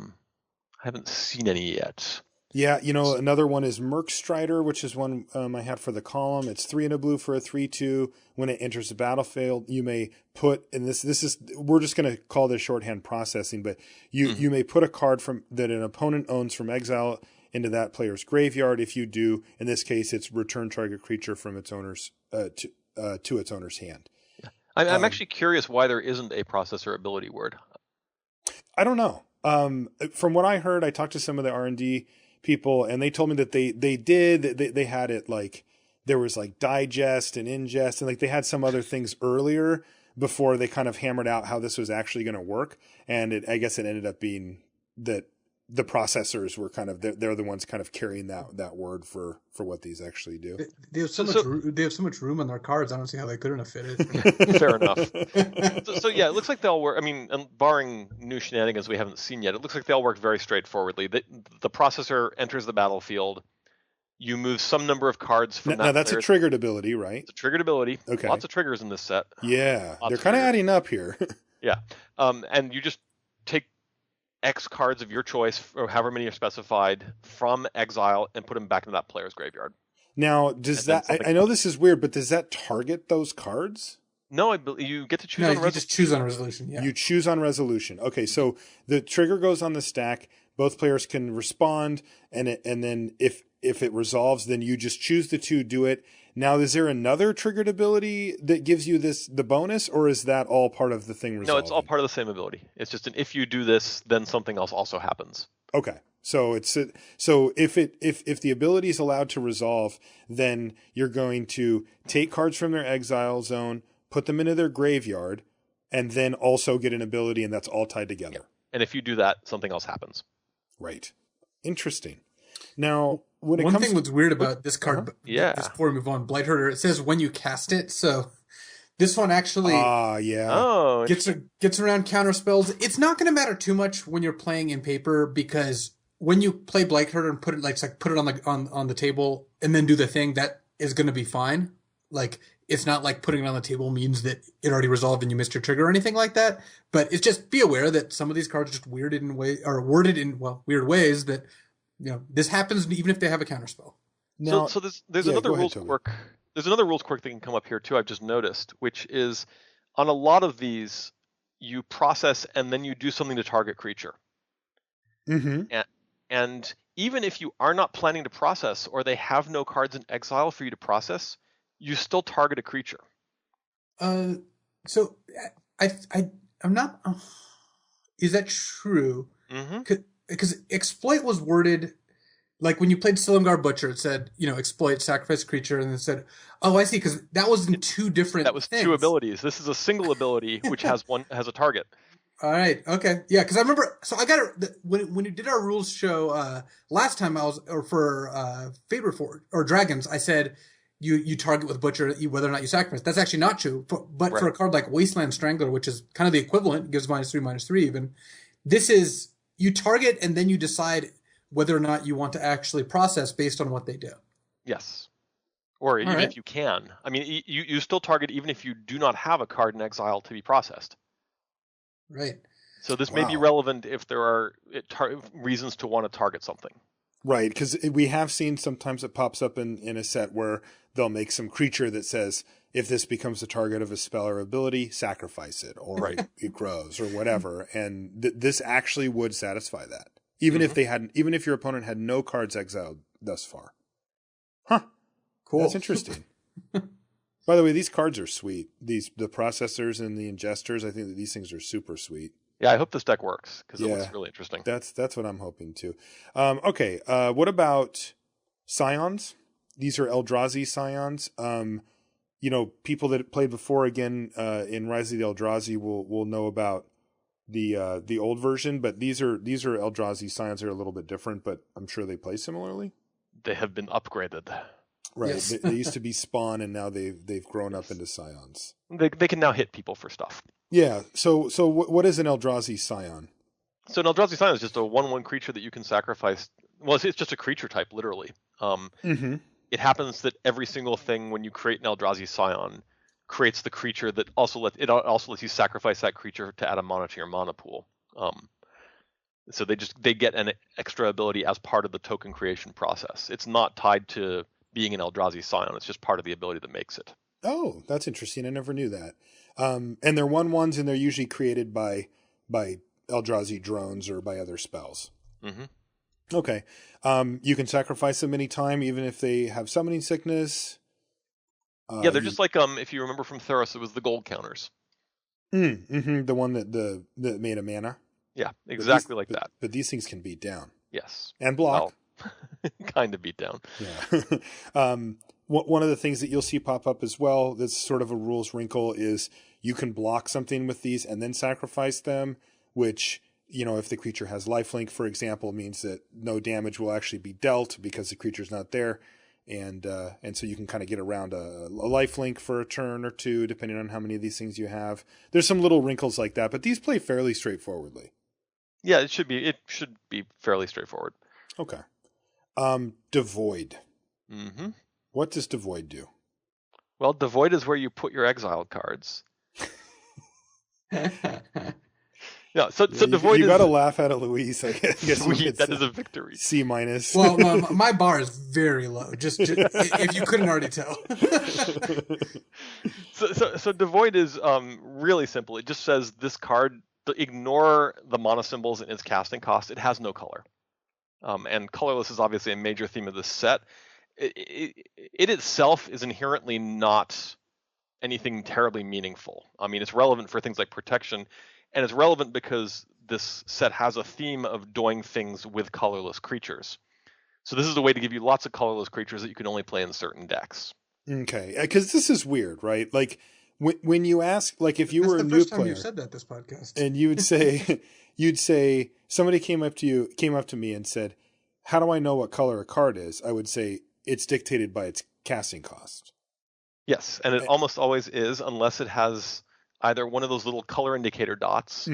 haven't seen any yet. Yeah, another one is Merc Strider, which is one I had for the column. It's 3 and a blue for a 3/2. When it enters the battlefield, you may put, and this is, we're just going to call this shorthand processing, but you may put a card that an opponent owns from exile into that player's graveyard. If you do, in this case, it's return target creature from its owner's to its owner's hand. I'm actually curious why there isn't a processor ability word. I don't know. From what I heard, I talked to some of the R&D people, and they told me that they had it like there was like digest and ingest, and like they had some other things earlier before they kind of hammered out how this was actually going to work. And I guess it ended up being that the processors were kind of they're the ones kind of carrying that word for what these actually do. They have so much room on their cards. I don't see how they couldn't have fit it. Fair enough. So yeah, it looks like they all work. I mean, barring new shenanigans we haven't seen yet, it looks like they all work very straightforwardly. The processor enters the battlefield. You move some number of cards from now that's a triggered ability, right? It's a triggered ability. Okay. Lots of triggers in this set. Yeah, they're kind of adding up here. Yeah. And you just take X cards of your choice, or however many are specified, from exile and put them back into that player's graveyard. Now, does that? I know this is weird, but does that target those cards? No, you get to choose on resolution. You just choose on resolution. Yeah. You choose on resolution. Okay, so the trigger goes on the stack. Both players can respond, and then if it resolves, then you just choose the 2, do it. Now, is there another triggered ability that gives you the bonus, or is that all part of the thing resolving? No, it's all part of the same ability. It's just if you do this, then something else also happens. Okay. So if the ability is allowed to resolve, then you're going to take cards from their exile zone, put them into their graveyard, and then also get an ability, and that's all tied together. Yeah. And if you do that, something else happens. Right. Interesting. Now, when one thing that's weird about this card, before we move on, Blight Herder, it says when you cast it. So this one actually gets around counter spells. It's not going to matter too much when you're playing in paper, because when you play Blight Herder and put it on the table and then do the thing, that is going to be fine. Like, it's not like putting it on the table means that it already resolved and you missed your trigger or anything like that. But it's just, be aware that some of these cards are just worded in weird ways that, this happens even if they have a counterspell. Now, so there's another rules quirk. There's another rules quirk that can come up here too. I've just noticed, which is on a lot of these, you process and then you do something to target creature. Mm-hmm. And even if you are not planning to process, or they have no cards in exile for you to process, you still target a creature. So I'm not. Is that true? Mm-hmm. Because exploit was worded Like when you played Silumgar Butcher, it said, exploit, sacrifice creature, and it said, oh, I see, because that was in two different That was things. two abilities. This is a single ability which has a target. All right. Okay. Yeah. Because I remember. So I got when you did our rules show last time for Faber Forge or Dragons, I said you target with Butcher whether or not you sacrifice. That's actually not true. But Right. for a card like Wasteland Strangler, which is kind of the equivalent, gives -3/-3 even. This is you target and then you decide whether or not you want to actually process based on what they do. Yes. Or even right. if you can. I mean, you still target even if you do not have a card in exile to be processed. Right. So this may be relevant if there are reasons to want to target something. Right, because we have seen sometimes it pops up in a set where they'll make some creature that says, if this becomes the target of a spell or ability, sacrifice it, or it grows, or whatever. And this actually would satisfy that, even if even if your opponent had no cards exiled thus far. Huh. Cool. That's interesting. By the way, these cards are sweet. The processors and the ingesters, I think that these things are super sweet. Yeah, I hope this deck works because it looks really interesting. That's what I'm hoping too. Okay, what about Scions? These are Eldrazi Scions. People that played before again in Rise of the Eldrazi will know about the old version, but these are Eldrazi Scions. They're a little bit different, but I'm sure they play similarly. They have been upgraded. Right, Yes. they used to be Spawn, and now they've grown up into Scions. They can now hit people for stuff. Yeah. So what is an Eldrazi Scion? So an Eldrazi Scion is just a 1/1 creature that you can sacrifice. Well, it's just a creature type, literally. It happens that every single thing when you create an Eldrazi Scion creates the creature that also lets you sacrifice that creature to add a mana to your mana pool. So they get an extra ability as part of the token creation process. It's not tied to being an Eldrazi Scion. It's just part of the ability that makes it. Oh, that's interesting. I never knew that. And they're 1/1s, and they're usually created by Eldrazi drones or by other spells. Mm-hmm. Okay. You can sacrifice them anytime, even if they have summoning sickness. Yeah, they're just like if you remember from Theros, it was the gold counters. The one that made a mana. Yeah, exactly like that. But these things can beat down. Yes. And block. Well, kind of beat down. Yeah. One of the things that you'll see pop up as well, that's sort of a rules wrinkle, is you can block something with these and then sacrifice them, which, if the creature has lifelink, for example, means that no damage will actually be dealt because the creature's not there. And so you can kind of get around a lifelink for a turn or two, depending on how many of these things you have. There's some little wrinkles like that, but these play fairly straightforwardly. Yeah, it should be fairly straightforward. Okay. Devoid. Mm-hmm. What does Devoid do? Well, Devoid is where you put your exiled cards. Yeah, so Devoid you got to laugh out of Louise. I guess sweet. That is a victory. C-. Well, my bar is very low. Just if you couldn't already tell. So Devoid is really simple. It just says this card, ignore the mana symbols and its casting cost. It has no color. And colorless is obviously a major theme of this set. It itself is inherently not anything terribly meaningful. I mean, it's relevant for things like protection, and it's relevant because this set has a theme of doing things with colorless creatures. So this is a way to give you lots of colorless creatures that you can only play in certain decks. Okay, because this is weird, right? Like when you ask, like if you were a new player, that's the first time you said that this podcast, and you would say, somebody came up to me and said, "How do I know what color a card is?" I would say it's dictated by its casting cost. Yes, and it almost always is, unless it has either one of those little color indicator dots,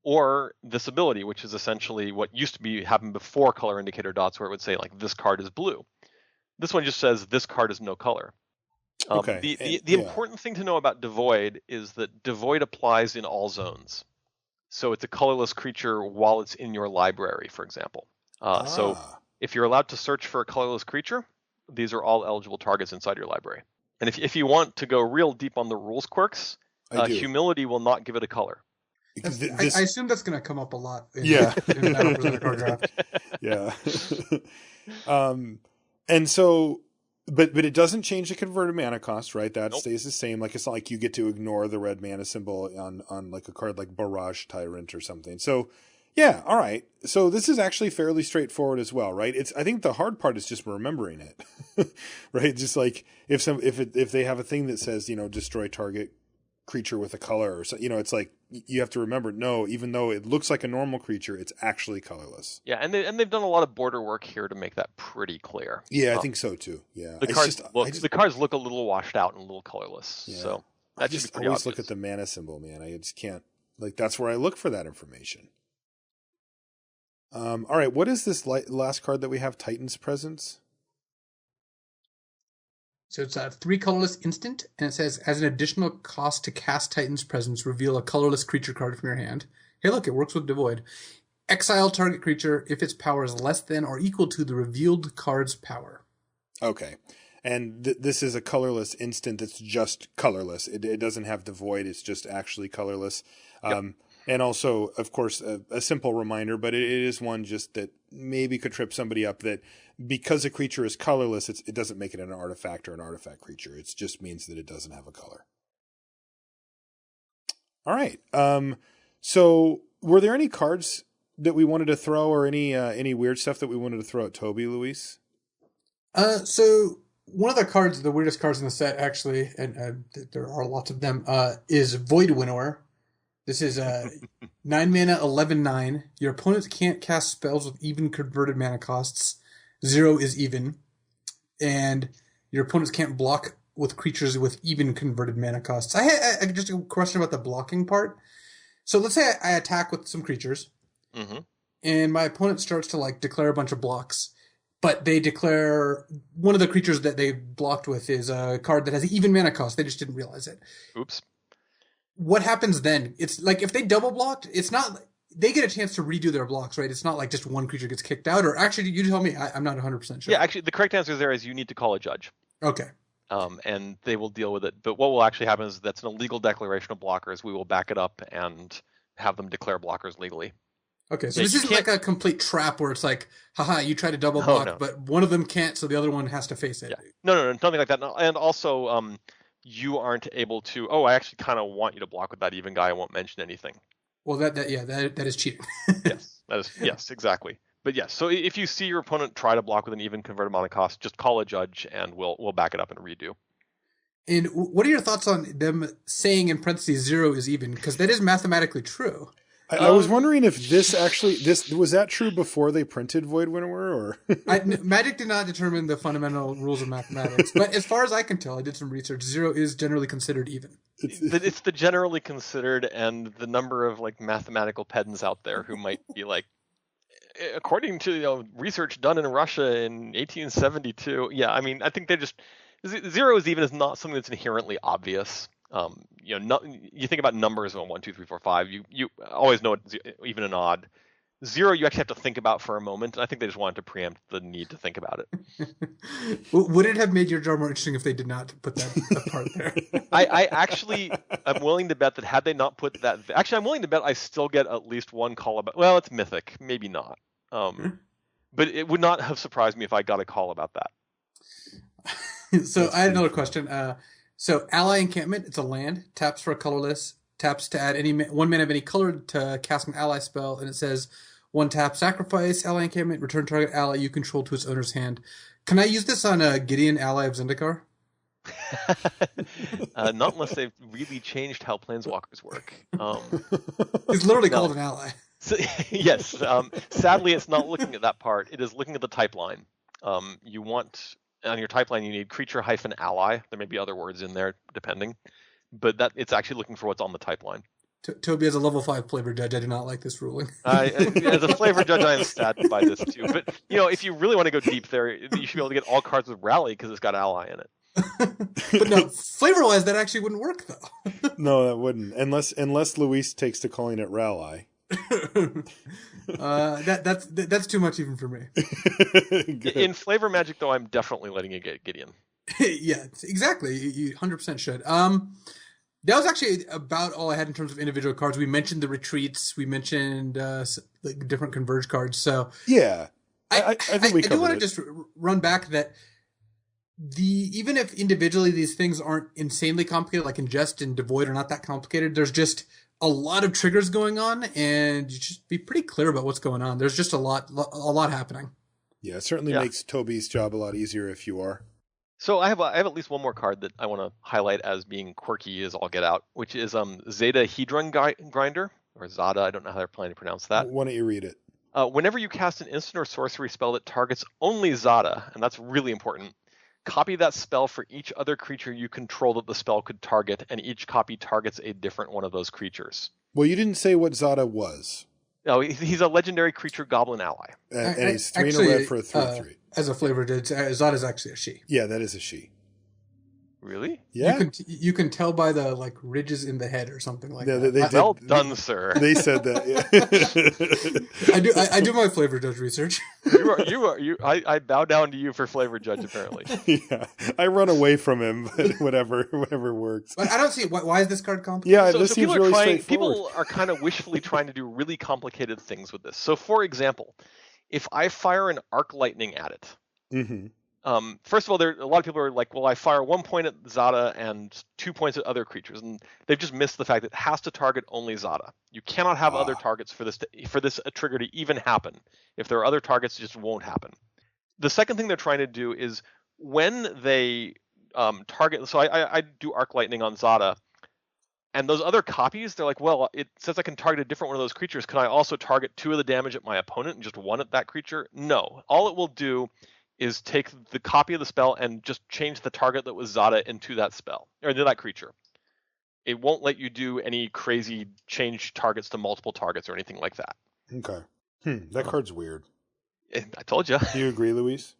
or this ability, which is essentially what used to happen before color indicator dots, where it would say like this card is blue. This one just says this card is no color. The important thing to know about Devoid is that Devoid applies in all zones. So it's a colorless creature while it's in your library, for example. So if you're allowed to search for a colorless creature, these are all eligible targets inside your library. And if you want to go real deep on the rules quirks, humility will not give it a color. I assume that's going to come up a lot in the Battle for Zendikar draft. Yeah. And so, but it doesn't change the converted mana cost, right? That stays the same. Like, it's not like you get to ignore the red mana symbol on like a card like Barrage Tyrant or something. So Yeah, all right. So this is actually fairly straightforward as well, right? I think the hard part is just remembering it. Right? Just like if they have a thing that says, destroy target creature with a color or so, it's like you have to remember, no, even though it looks like a normal creature, it's actually colorless. Yeah, and they've done a lot of border work here to make that pretty clear. Yeah, I think so too. Yeah. The cards look a little washed out and a little colorless. Yeah. So I just always look at the mana symbol, man. I just can't, that's where I look for that information. All right, what is this last card that we have? Titan's Presence? So it's a 3 colorless instant, and it says, as an additional cost to cast Titan's Presence, reveal a colorless creature card from your hand. Hey, look, it works with Devoid. Exile target creature if its power is less than or equal to the revealed card's power. Okay. And this is a colorless instant that's just colorless. It doesn't have Devoid, it's just actually colorless. Yep. And also, of course, a simple reminder, but it is one just that maybe could trip somebody up, that because a creature is colorless, it doesn't make it an artifact or an artifact creature. It just means that it doesn't have a color. All right. So were there any cards that we wanted to throw, or any weird stuff that we wanted to throw at Toby, Luis? So one of the weirdest cards in the set, actually, and there are lots of them, is Void Winnower. This is 9 mana, 11/9. Your opponents can't cast spells with even converted mana costs. 0 is even. And your opponents can't block with creatures with even converted mana costs. I had just a question about the blocking part. So let's say I attack with some creatures, and my opponent starts to declare a bunch of blocks, but they declare one of the creatures that they blocked with is a card that has even mana cost. They just didn't realize it. Oops. What happens then? It's like if they double blocked, it's not, they get a chance to redo their blocks, right? It's not like just one creature gets kicked out, or actually, you tell me, I'm not 100% sure. Yeah, actually, the correct answer there is you need to call a judge. Okay. And they will deal with it. But what will actually happen is that's an illegal declaration of blockers. We will back it up and have them declare blockers legally. Okay, so this isn't like a complete trap where it's like, haha, you try to double block, but one of them can't, so the other one has to face it. Yeah. No, nothing like that. No. And also, you aren't able to, I actually kind of want you to block with that even guy. I won't mention anything. Well, that is cheating. Yes, exactly. But yes, so if you see your opponent try to block with an even converted mana cost, just call a judge and we'll back it up and redo. And what are your thoughts on them saying in parentheses 0 is even? Because that is mathematically true. I was wondering if this was that true before they printed Void Winnower, or Magic did not determine the fundamental rules of mathematics, but as far as I can tell, I did some research. 0 is generally considered even. It's the generally considered, and the number of mathematical pedants out there who might be according to research done in Russia in 1872. Yeah, I mean, I think they just 0 is even is not something that's inherently obvious. You think about numbers of 1, 2, 3, 4, 5. You always know it's even and odd. 0, you actually have to think about for a moment. And I think they just wanted to preempt the need to think about it. Would it have made your job more interesting if they did not put that part there? I'm willing to bet that had they not put that. Actually, I'm willing to bet I still get at least one call about. Well, it's mythic, maybe not. But it would not have surprised me if I got a call about that. So I had another question. So Ally Encampment, it's a land, taps for a colorless, taps to add 1 mana of any color to cast an ally spell, and it says 1 tap, sacrifice Ally Encampment, return target ally you control to its owner's hand. Can I use this on a Gideon, ally of Zendikar? Not unless they've really changed how planeswalkers work. It's literally called an ally. So, yes. Sadly, it's not looking at that part. It is looking at the type line. You want... On your type line, you need creature-ally. There may be other words in there, depending. But it's actually looking for what's on the type line. Toby, as a level 5 flavor judge, I do not like this ruling. As a flavor judge, I am saddened by this too. But, if you really want to go deep there, you should be able to get all cards with Rally because it's got ally in it. But no, flavor-wise, that actually wouldn't work, though. No, that wouldn't. Unless Luis takes to calling it Rally. That's too much even for me. In flavor magic, though, I'm definitely letting it get Gideon. Yeah, exactly. You 100% should. That was actually about all I had in terms of individual cards. We mentioned the retreats. We mentioned different Converge cards. So yeah, I think we covered it. I do want to just run back that even if individually these things aren't insanely complicated, like Ingest and Devoid are not that complicated, there's just a lot of triggers going on, and you just be pretty clear about what's going on. There's just a lot happening. Yeah, it certainly makes Toby's job a lot easier if you are. So I have at least one more card that I want to highlight as being quirky as all get out, which is Zeta Hedron Grinder, or Zada. I don't know how they're planning to pronounce that. Why don't you read it? Whenever you cast an instant or sorcery spell that targets only Zada, and that's really important, copy that spell for each other creature you control that the spell could target, and each copy targets a different one of those creatures. Well, you didn't say what Zada was. No, he's a legendary creature goblin ally. And he's 3 and a red for a 3/3. As a flavor, Zada's actually a she. Yeah, that is a she. Really? Yeah. You can tell by the ridges in the head or something like that. Well done, sir. They said that. Yeah. I do my flavor judge research. I bow down to you for flavor judge, apparently. Yeah, I run away from him, but whatever works. But I don't see why is this card complicated. Yeah, this seems really straightforward. People are kind of wishfully trying to do really complicated things with this. So, for example, if I fire an arc lightning at it. Mm-hmm. First of all, a lot of people are like, well, I fire 1 point at Zada and 2 points at other creatures, and they've just missed the fact that it has to target only Zada. You cannot have other targets for this trigger to even happen. If there are other targets, it just won't happen. The second thing they're trying to do is when they target. So I do arc lightning on Zada, and those other copies, they're like, well, it says I can target a different one of those creatures. Can I also target 2 of the damage at my opponent and just 1 at that creature? No. All it will do is take the copy of the spell and just change the target that was Zada into that spell, or into that creature. It won't let you do any crazy change targets to multiple targets or anything like that. Okay. That card's weird. I told you. Do you agree, Luis?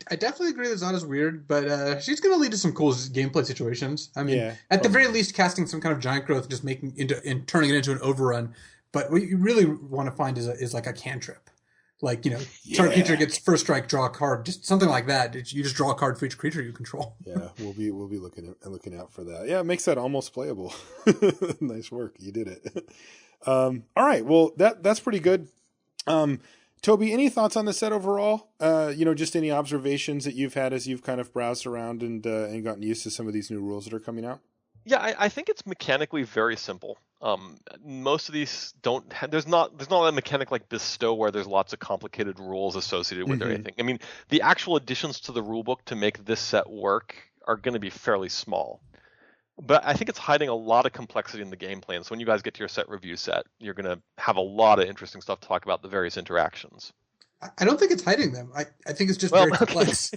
I definitely agree that Zada's weird, but she's going to lead to some cool gameplay situations. I mean, at the very least, casting some kind of giant growth, just turning it into an overrun. But what you really want to find is like a cantrip. Like, target creature gets first strike, draw a card, just something like that. You just draw a card for each creature you control. Yeah, we'll be looking out for that. Yeah, it makes that almost playable. Nice work, you did it. All right, well that's pretty good. Toby, any thoughts on the set overall? Just any observations that you've had as you've kind of browsed around and gotten used to some of these new rules that are coming out? Yeah, I think it's mechanically very simple. Most of these there's not a mechanic like Bestow where there's lots of complicated rules associated with anything. I mean, the actual additions to the rulebook to make this set work are going to be fairly small. But I think it's hiding a lot of complexity in the game plan. So when you guys get to your set review set, you're going to have a lot of interesting stuff to talk about the various interactions. I don't think it's hiding them. I think it's just very complex.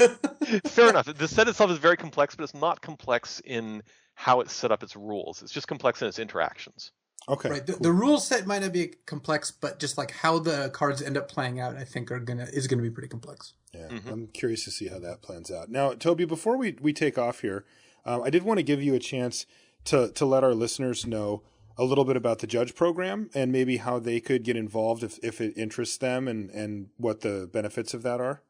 Fair enough. The set itself is very complex, but it's not complex in how it's set up its rules. It's just complex in its interactions. Okay. Right. The rule set might not be complex, but just like how the cards end up playing out, I think is gonna be pretty complex. Yeah, I'm curious to see how that plans out. Now, Toby, before we take off here, I did want to give you a chance to let our listeners know a little bit about the Judge program and maybe how they could get involved if it interests them and what the benefits of that are.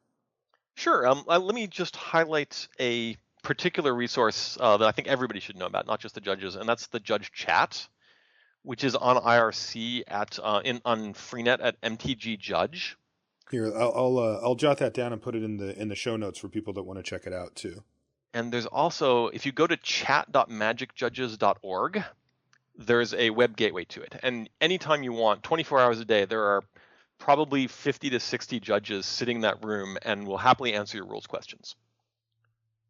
Sure. Let me just highlight a particular resource that I think everybody should know about, not just the judges, and that's the Judge Chat, which is on IRC on Freenet at MTGJudge. Here, I'll jot that down and put it in the show notes for people that want to check it out too. And there's also, if you go to chat.magicjudges.org, there's a web gateway to it. And anytime you want, 24 hours a day, there are probably 50 to 60 judges sitting in that room and will happily answer your rules questions.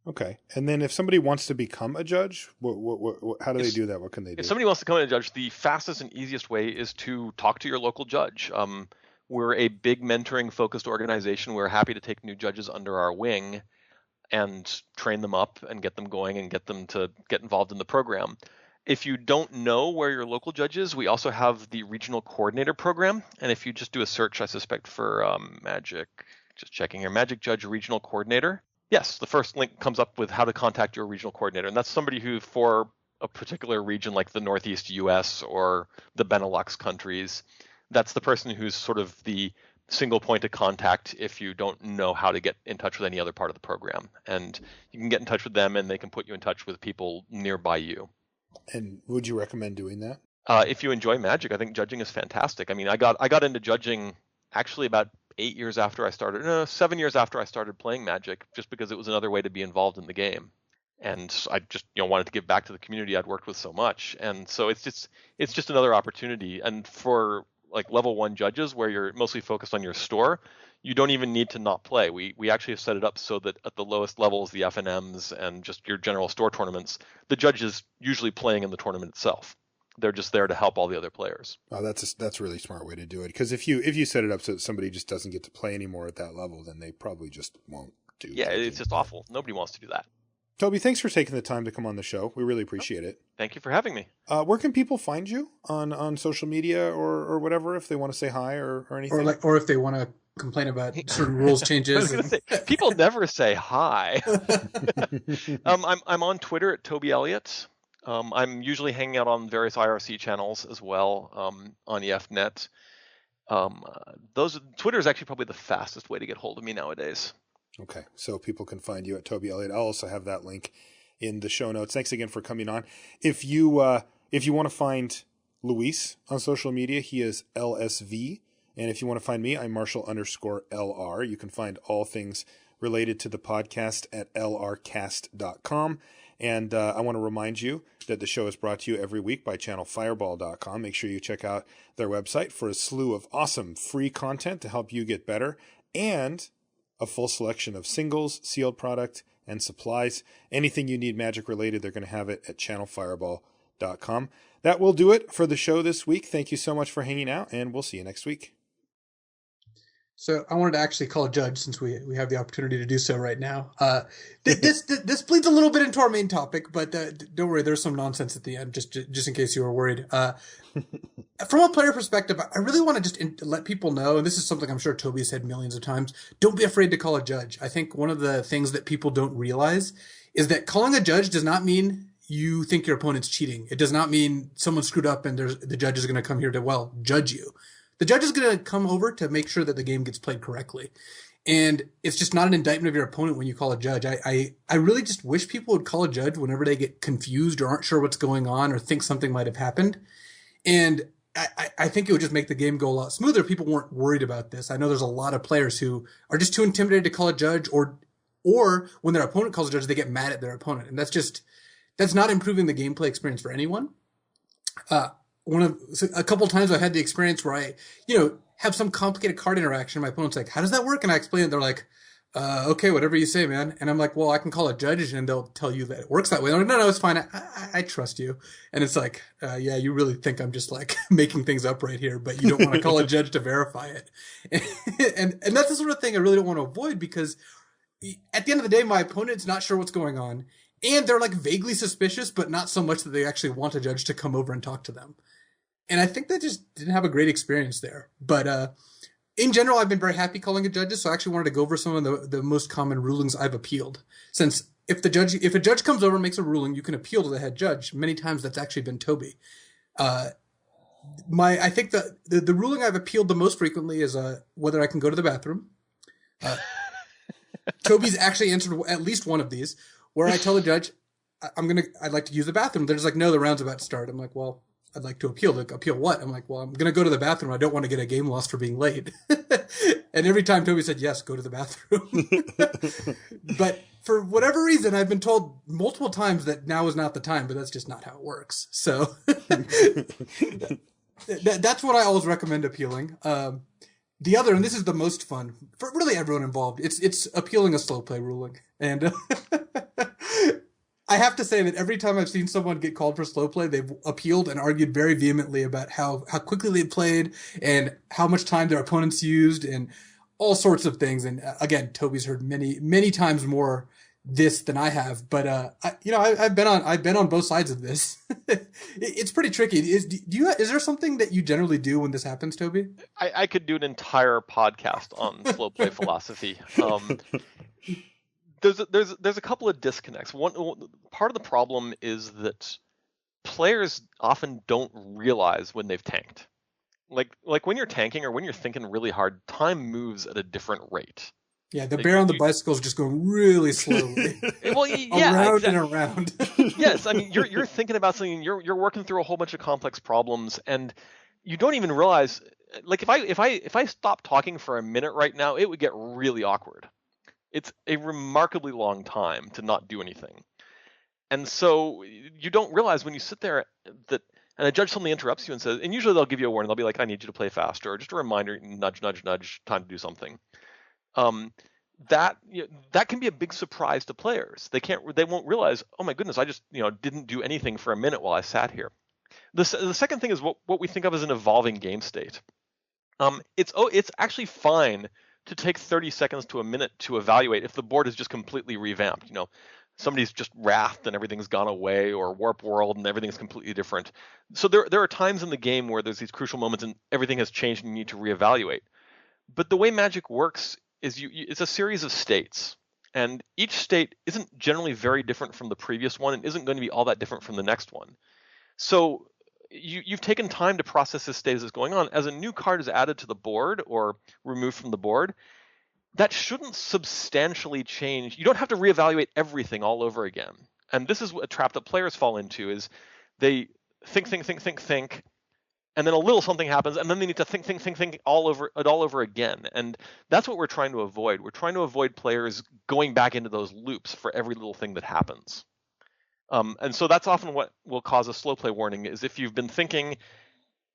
Okay. And then if somebody wants to become a judge, how do they do that? What can they do? If somebody wants to become a judge, the fastest and easiest way is to talk to your local judge. We're a big mentoring-focused organization. We're happy to take new judges under our wing and train them up and get them going and get them to get involved in the program. If you don't know where your local judge is, we also have the regional coordinator program. And if you just do a search, I suspect for Magic, just checking here, Magic Judge Regional Coordinator. Yes, the first link comes up with how to contact your regional coordinator. And that's somebody who, for a particular region like the Northeast US or the Benelux countries, that's the person who's sort of the single point of contact if you don't know how to get in touch with any other part of the program. And you can get in touch with them and they can put you in touch with people nearby you. And would you recommend doing that? If you enjoy Magic, I think judging is fantastic. I mean, I got into judging actually about 8 years after I started, no, 7 years after I started playing Magic, just because it was another way to be involved in the game. And I just wanted to give back to the community I'd worked with so much. And so it's just another opportunity. And for like level 1 judges where you're mostly focused on your store, you don't even need to not play. We actually have set it up so that at the lowest levels, the FNMs and just your general store tournaments, the judge is usually playing in the tournament itself. They're just there to help all the other players. Oh, that's a really smart way to do it. Because if you set it up so that somebody just doesn't get to play anymore at that level, then they probably just won't do. Yeah, it's just awful. Nobody wants to do that. Toby, thanks for taking the time to come on the show. We really appreciate it. Thank you for having me. Where can people find you on social media or whatever if they want to say hi or anything? Or if they want to complain about certain rules changes. I was going to say, people never say hi. I'm on Twitter at Toby Elliott. I'm usually hanging out on various IRC channels as well on EFNet. Twitter is actually probably the fastest way to get hold of me nowadays. Okay, so people can find you at Toby Elliott. I'll also have that link in the show notes. Thanks again for coming on. If you want to find Luis on social media, he is LSV. And if you want to find me, I'm Marshall_LR. You can find all things related to the podcast at lrcast.com. And I want to remind you that the show is brought to you every week by channelfireball.com. Make sure you check out their website for a slew of awesome free content to help you get better, and a full selection of singles, sealed product, and supplies. Anything you need Magic related, they're going to have it at channelfireball.com. That will do it for the show this week. Thank you so much for hanging out, and we'll see you next week. So I wanted to actually call a judge since we have the opportunity to do so right now. This bleeds a little bit into our main topic, but don't worry, there's some nonsense at the end, just in case you were worried. From a player perspective, I really want to just let people know, and this is something I'm sure Toby has said millions of times, don't be afraid to call a judge. I think one of the things that people don't realize is that calling a judge does not mean you think your opponent's cheating. It does not mean someone screwed up and the judge is going to come here to, judge you. The judge is going to come over to make sure that the game gets played correctly. And it's just not an indictment of your opponent when you call a judge. I really just wish people would call a judge whenever they get confused or aren't sure what's going on or think something might have happened. And I think it would just make the game go a lot smoother. People weren't worried about this. I know there's a lot of players who are just too intimidated to call a judge, or when their opponent calls a judge, they get mad at their opponent. And that's not improving the gameplay experience for anyone. A couple times I had the experience where I, have some complicated card interaction. My opponent's like, how does that work? And I explain it. They're like, okay, whatever you say, man. And I'm like, well, I can call a judge and they'll tell you that it works that way. They're like, no, it's fine. I trust you. And it's like, yeah, you really think I'm just like making things up right here, but you don't want to call a judge to verify it. And that's the sort of thing I really don't want to avoid, because at the end of the day, my opponent's not sure what's going on. And they're like vaguely suspicious, but not so much that they actually want a judge to come over and talk to them. And I think they just didn't have a great experience there. But in general, I've been very happy calling a judges. So I actually wanted to go over some of the most common rulings I've appealed. Since if a judge comes over and makes a ruling, you can appeal to the head judge. Many times that's actually been Toby. I think the ruling I've appealed the most frequently is whether I can go to the bathroom. Toby's actually answered at least one of these, where I tell the judge, I'd like to use the bathroom. They're just like, no, the round's about to start. I'm like, well, I'd like to appeal. Like, appeal what? I'm like, well, I'm going to go to the bathroom. I don't want to get a game lost for being late. And every time Toby said, yes, go to the bathroom. But for whatever reason, I've been told multiple times that now is not the time, but that's just not how it works. So that's what I always recommend appealing. The other, and this is the most fun for really everyone involved, it's appealing a slow play ruling. And I have to say that every time I've seen someone get called for slow play, they've appealed and argued very vehemently about how quickly they played and how much time their opponents used and all sorts of things. And again, Toby's heard many, many times more this than I have. But I've been on both sides of this. It's pretty tricky. Is there something that you generally do when this happens, Toby? I could do an entire podcast on slow play philosophy. There's a couple of disconnects. One part of the problem is that players often don't realize when they've tanked. Like when you're tanking or when you're thinking really hard, time moves at a different rate. Yeah, the bear on the bicycle is just going really slowly. Well, yeah, around exactly. and around. Yes, I mean you're thinking about something. You're working through a whole bunch of complex problems, and you don't even realize. like if I stopped talking for a minute right now, it would get really awkward. It's a remarkably long time to not do anything. And so you don't realize when you sit there that, and a judge suddenly interrupts you and says, and usually they'll give you a warning. They'll be like, I need you to play faster, or just a reminder, nudge, nudge, nudge, time to do something. That can be a big surprise to players. They won't realize, oh my goodness, I just didn't do anything for a minute while I sat here. The second thing is what we think of as an evolving game state. It's actually fine to take 30 seconds to a minute to evaluate if the board is just completely revamped. Somebody's just wrathed and everything's gone away, or warp world and everything's completely different. So there are times in the game where there's these crucial moments and everything has changed and you need to reevaluate. But the way Magic works is it's a series of states, and each state isn't generally very different from the previous one and isn't going to be all that different from the next one. So you've taken time to process this state as it's going on. As a new card is added to the board or removed from the board, that shouldn't substantially change. You don't have to reevaluate everything all over again. And this is a trap that players fall into, is they think, and then a little something happens, and then they need to think all over again. And that's what we're trying to avoid. We're trying to avoid players going back into those loops for every little thing that happens. And so that's often what will cause a slow play warning, is if you've been thinking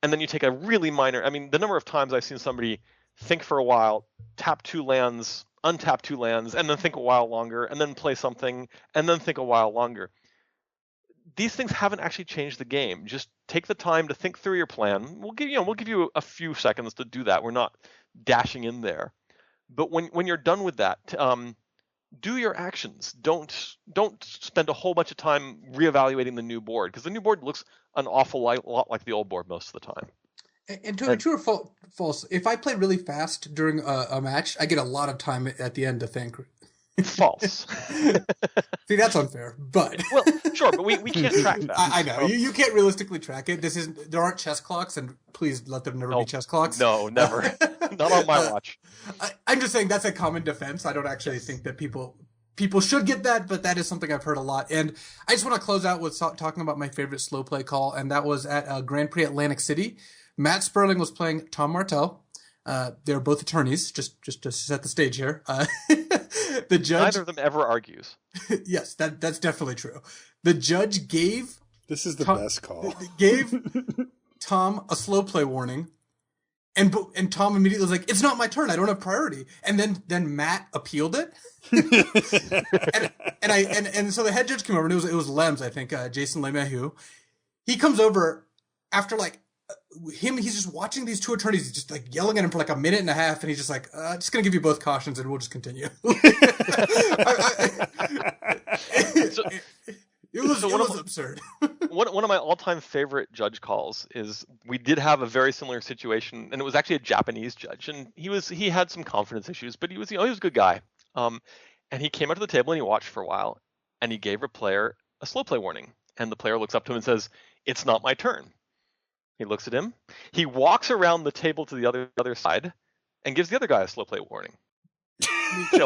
and then you take a really minor, the number of times I've seen somebody think for a while, tap 2 lands, untap 2 lands, and then think a while longer, and then play something, and then think a while longer. These things haven't actually changed the game. Just take the time to think through your plan. We'll give you a few seconds to do that. We're not dashing in there. But when you're done with that, do your actions. Don't spend a whole bunch of time reevaluating the new board, because the new board looks an awful lot like the old board most of the time. And Toby, true or false? If I play really fast during a match, I get a lot of time at the end to think. False. See, that's unfair, but well, sure, but we can't track that. I know you can't realistically track it. There aren't chess clocks, and please let them never be chess clocks. No, never. Not on my watch. I'm just saying that's a common defense. I don't actually think that people should get that, but that is something I've heard a lot. And I just want to close out with talking about my favorite slow play call, and that was at Grand Prix Atlantic City. Matt Sperling was playing Tom Martell. They're both attorneys, just to set the stage here. The judge. Neither of them ever argues. Yes, that's definitely true. The judge gave. This is the best call. Gave Tom a slow play warning, and Tom immediately was like, "It's not my turn. I don't have priority." And then Matt appealed it. and so the head judge came over, and it was Lems, I think, Jason LeMahieu. He comes over after he's just watching these two attorneys just yelling at him for a minute and a half, and he's just like, just gonna give you both cautions and we'll just continue. It was absurd. One of my all-time favorite judge calls is, we did have a very similar situation, and it was actually a Japanese judge, and he had some confidence issues, but he was a good guy. And he came out to the table and he watched for a while, and he gave a player a slow play warning, and the player looks up to him and says, "It's not my turn." He looks at him. He walks around the table to the other side and gives the other guy a slow play warning. It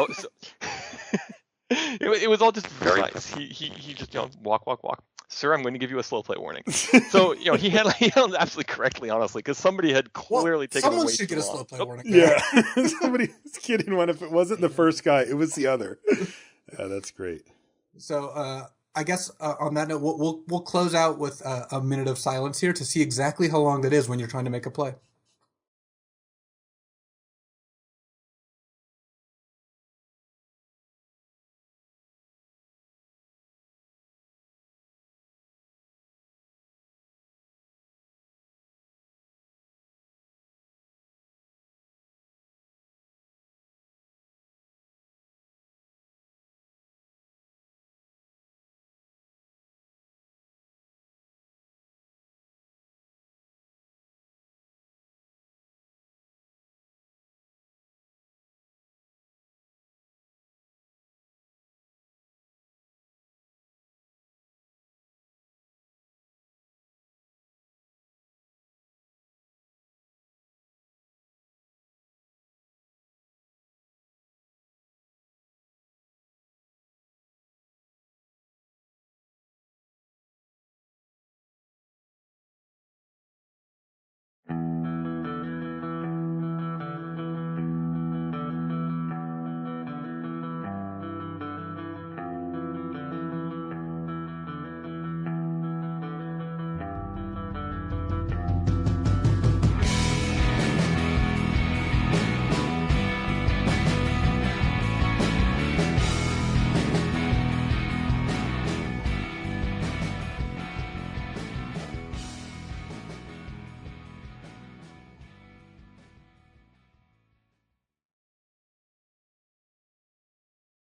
was all just very nice. He just walk. Sir, I'm going to give you a slow play warning. So he handled it absolutely correctly, honestly, because somebody had clearly taken. Someone should get a slow play warning. Yeah, somebody's getting one. If it wasn't the first guy, it was the other. Yeah, that's great. So. I guess on that note, we'll close out with a minute of silence here to see exactly how long that is when you're trying to make a play.